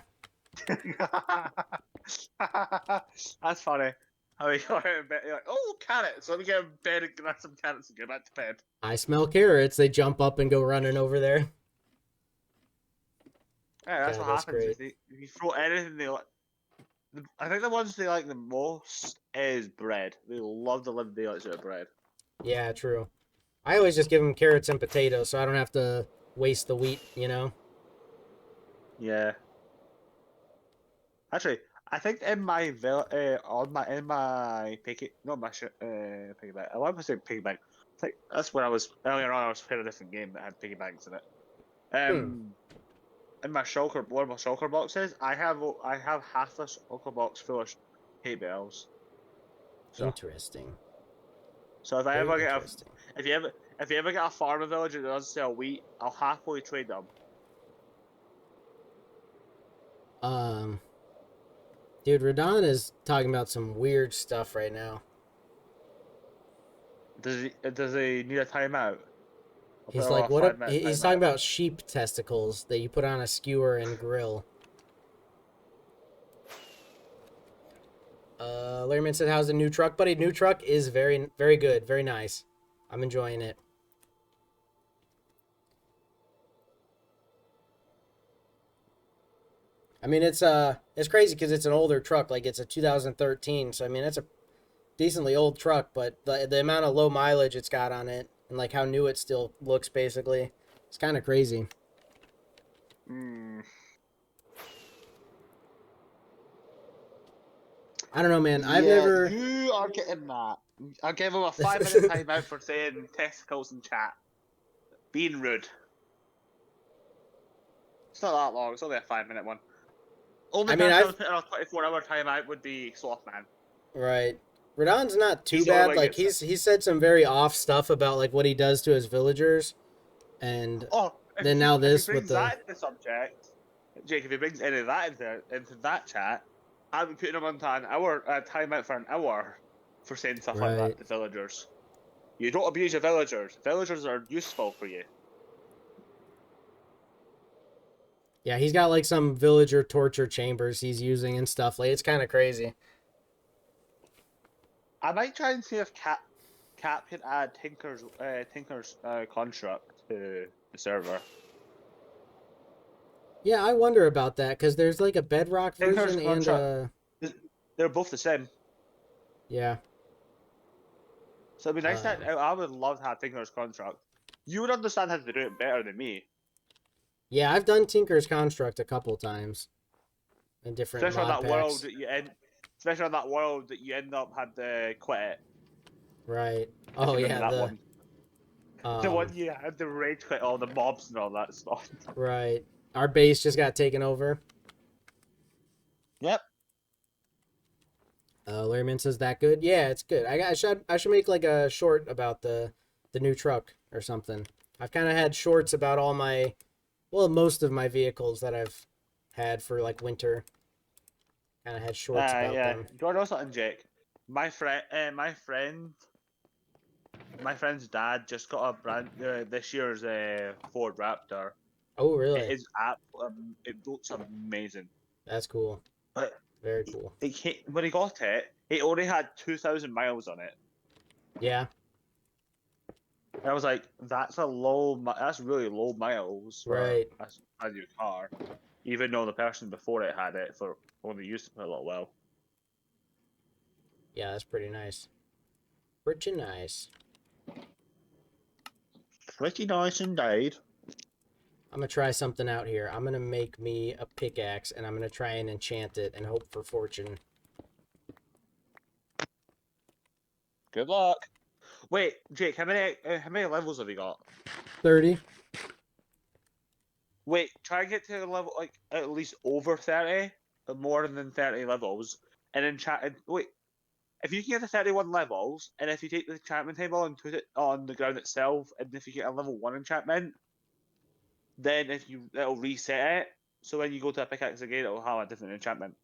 That's funny. How we got out of bed, you're like, oh, carrots, let me get in bed and grab some carrots and go back to bed. I smell carrots. They jump up and go running over there. Yeah, that's Yeah, what that's happens. great. If you throw anything they like. I think the ones they like the most is bread. They love the living daylights out of bread. Yeah, true. I always just give them carrots and potatoes, so I don't have to waste the wheat, you know? Yeah. Actually, I think in my piggy bank. I want to say piggy bank. I think that's where I was earlier on. I was playing a different game that had piggy banks in it. In my shulker, one of my shulker boxes, I have half a shulker box full of hay bales. So, Interesting. so if I Very ever get interesting. if you ever get a farmer village that doesn't sell wheat, I'll happily trade them. Dude, Radon is talking about some weird stuff right now. Does he need a timeout? He's like, what up? He's talking about sheep testicles that you put on a skewer and grill. Larryman said, how's the new truck, buddy? New truck is very, very good. Very nice. I'm enjoying it. I mean, it's crazy because it's an older truck. Like, it's a 2013. So, I mean, that's a decently old truck. But the amount of low mileage it's got on it and, like, how new it still looks, basically, it's kind of crazy. I don't know, man. I've never... You are getting that. I'll give him a 5-minute timeout for saying testicles in chat. Being rude. It's not that long. It's only a 5-minute one. Only person I would put on a 24-hour timeout would be Slothman. Right. Radon's not too bad. Like, he said some very off stuff about, like, what he does to his villagers. And then now this with the... that into the subject, Jake, if he brings any of that into that chat, I'll be putting him on a timeout for an hour for saying stuff like that to villagers. You don't abuse your villagers. Villagers are useful for you. Yeah, he's got like some villager torture chambers he's using and stuff. Like, it's kind of crazy. I might try and see if Cap can add Tinker's construct to the server. Yeah, I wonder about that because there's like a Bedrock version and a... They're both the same. Yeah. So it'd be nice I would love to have Tinker's construct. You would understand how to do it better than me. Yeah, I've done Tinker's Construct a couple times in different Especially on mod that world packs. that you end. Especially on that world that you end up had to quit it. Right. If Oh you remember yeah, that the one. The one you had to rage quit all the mobs and all that stuff. right. Our base just got taken over. Yep. Larryman says that good. Yeah, it's good. I should make like a short about the new truck or something. I've kind of had shorts about all my, well, most of my vehicles that I've had for like winter. Kind of had shorts about Yeah. them. Do you want to know something, Jake? My friend's dad just got a brand this year's Ford Raptor. Oh, It really? is it looks amazing. That's cool. But Very cool. when he got it, it only had 2,000 miles on it. Yeah. And I was like, that's that's really low miles for Right. a new car. Even though the person before it had it for only used it for a little while. Yeah, that's pretty nice. Pretty nice. Pretty nice indeed. I'm gonna try something out here. I'm gonna make me a pickaxe and I'm gonna try and enchant it and hope for fortune. Good luck. Wait, Jake, how many levels have you got? 30. Wait, try and get to a level like at least over 30, or more than 30 levels, and enchant. Wait, if you can get to 31 levels, and if you take the enchantment table and put it on the ground itself, and if you get a level 1 enchantment, then it'll reset it. So when you go to a pickaxe again, it'll have a different enchantment.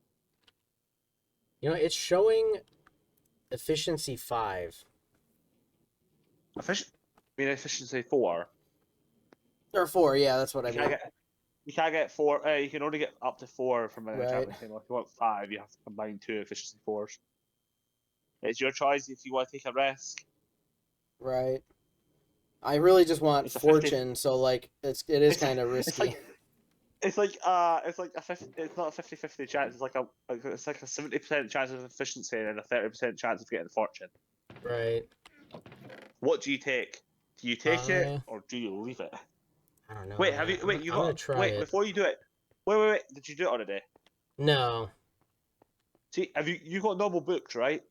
You know, it's showing efficiency 5. Efficiency 4. Or 4, yeah, that's what I You can't mean. get you can't get 4. You can only get up to 4 from an Right. enchantment table. If you want 5, you have to combine 2 efficiency 4s. It's your choice if you want to take a risk. Right. I really just want It's a 50. fortune, so like it is It's kind of it's risky. like it's like a 50, it's not a 50-50 chance. It's like a 70% chance of efficiency and a 30% chance of getting fortune. Right. What do you take? Do you take it Uh, or do you leave it? I don't know, Wait, man. wait, you I'm gonna got try wait it. before you do it. Wait. Did you do it already? No. See, have you got normal books, right?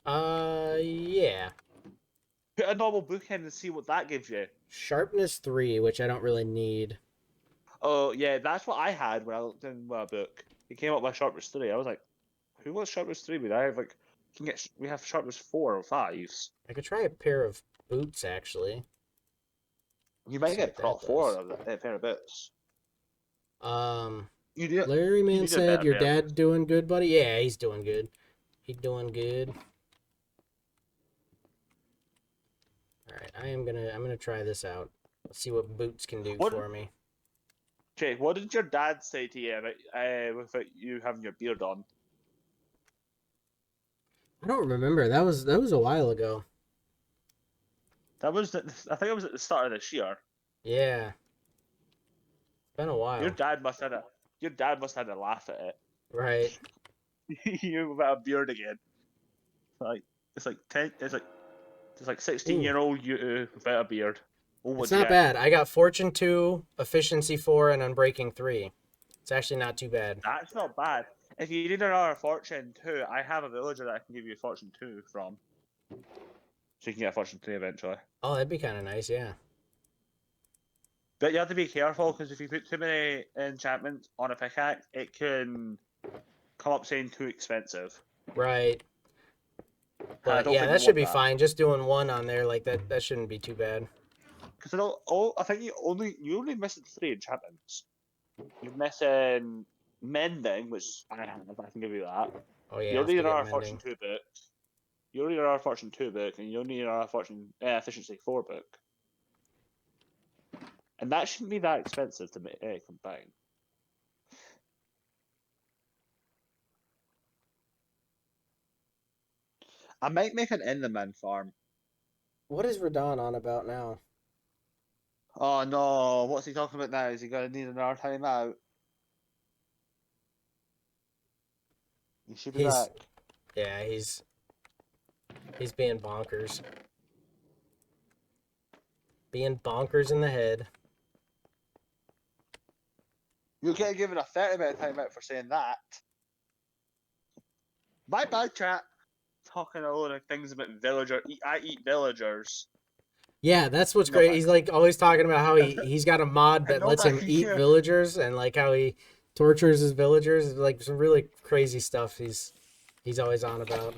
Yeah. Put a normal book in and see what that gives you. Sharpness 3, which I don't really need. Oh yeah, that's what I had when I looked in my book. It came up with sharpness 3. I was like, who was sharpness 3? But I have like, we have sharpness 4 or 5s. I could try a pair of boots, actually. You might See get what that prop 4 does. of that pair of boots. Um, You do. Larry You Man need a said, better "Your pair of dad boots. doing good, buddy?" Yeah, he's doing good. He's doing good. All right, I'm gonna try this out. Let's see what boots can do What, for me. Jake? What did your dad say to you about you having your beard on? I don't remember. That was a while ago. I think it was at the start of this year. Yeah, it's been a Your while. dad must have your dad must have had a laugh at it. Right. You without a beard again. Like it's like 10. It's like 16-year Ooh, old you without a beard. Oh, it's what'd you not get? bad. I got Fortune 2, Efficiency 4, and Unbreaking 3. It's actually not too bad. That's not bad. If you need another fortune 2, I have a villager that I can give you a fortune 2 from. So you can get a fortune 3 eventually. Oh, that'd be kind of nice. Yeah. But you have to be careful because if you put too many enchantments on a pickaxe, it can come up saying too expensive. Right. And I But don't yeah, think you that should want be that. fine. Just doing one on there like that. That shouldn't be too bad. Because I think you only missing 3 enchantments. You're missing mending, which I have. I can give you that. Oh yeah, I You'll have need to get another fortune mending. 2 book. You'll need another fortune 2 book, and you'll need another fortune efficiency 4 book. And that shouldn't be that expensive to combine. I might make an Enderman farm. What is Radon on about now? Oh no, what's he talking about now? Is he gonna need another time out? He should be He's back. yeah, he's being bonkers. Being bonkers in the head. You'll get given a 30-minute timeout for saying that. Bye, chat. Talking a load of things about I eat villagers. Yeah, that's what's No, great. but- He's like always talking about how he's got a mod that know lets that him he- eat villagers and like how he tortures his villagers. Like some really crazy stuff he's always on about.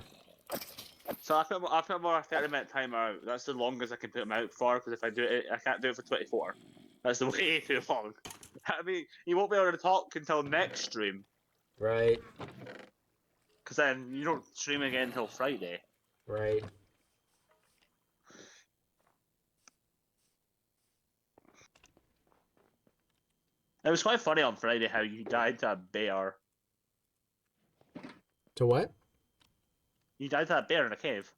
So I put more a 30-minute timer out. That's the longest I can put them out for, because if I do it, I can't do it for 24. That's the way too long. I mean, you won't be able to talk until next stream, Right, because then you don't stream again until Friday. right. It was quite funny on Friday how you died to a bear. To what? You died to a bear in a cave.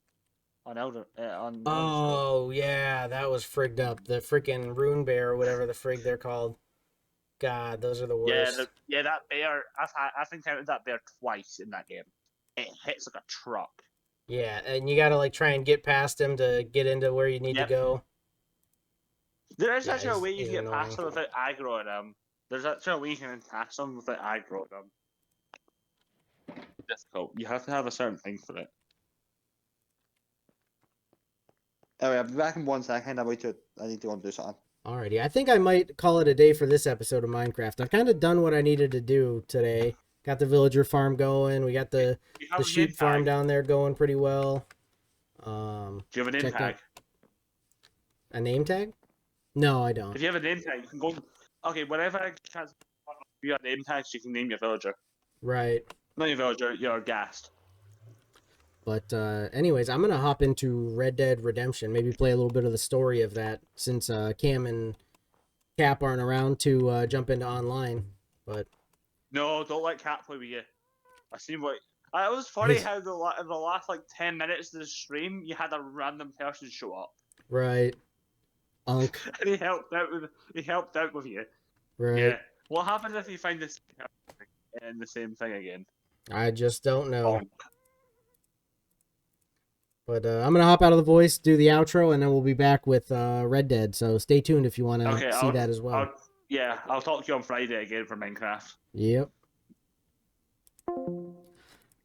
On Elder on. Oh yeah, that was frigged up. The freaking rune bear or whatever the frig they're called. God, those are the worst. Yeah, that bear. I've encountered that bear twice in that game. It hits like a truck. Yeah, and you gotta like try and get past him to get into where you need to Yep. go. There is Yeah, actually a way you he's can get past them annoying. without aggroing them. There's actually a way you can pass them without aggroing them. Difficult. You have to have a certain thing for it. Anyway, I'll be back in 1 second. I need to go and do something. Alrighty, I think I might call it a day for this episode of Minecraft. I've kind of done what I needed to do today. Got the villager farm going. We got the sheep farm down there going pretty well. Do you have a name checked tag? out- A name tag? No, I don't. If you have a name tag, you can go. Okay, whenever I chance you have name tags, you can name your villager. Right. Not your villager, your guest. But anyways, I'm going to hop into Red Dead Redemption. Maybe play a little bit of the story of that since Cam and Cap aren't around to jump into online. But No, don't let Cat play with you. I seen what. It was funny how in the last like 10 minutes of the stream, you had a random person show up. right. Unk. And he helped out with you. Right. Yeah. What happens if you find this and the same thing again? I just don't know. Oh. But I'm going to hop out of the voice, do the outro, and then we'll be back with Red Dead. So stay tuned if you want to see that as well. I'll talk to you on Friday again for Minecraft. Yep.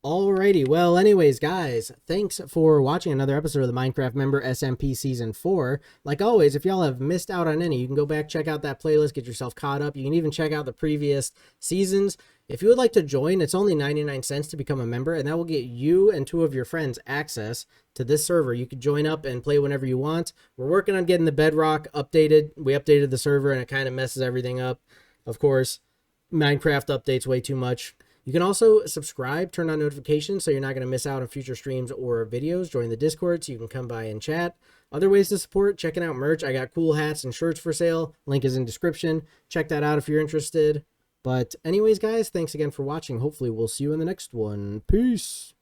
Alrighty, well, anyways, guys, thanks for watching another episode of the Minecraft Member SMP Season 4. Like always, if y'all have missed out on any, you can go back, check out that playlist, get yourself caught up. You can even check out the previous seasons. If you would like to join, it's only 99 cents to become a member, and that will get you and 2 of your friends access to this server. You can join up and play whenever you want. We're working on getting the Bedrock updated. We updated the server, and it kind of messes everything up. Of course, Minecraft updates way too much. You can also subscribe, turn on notifications so you're not going to miss out on future streams or videos. Join the Discord so you can come by and chat. Other ways to support, checking out merch. I got cool hats and shirts for sale. Link is in description. Check that out if you're interested. But anyways, guys, thanks again for watching. Hopefully we'll see you in the next one. Peace.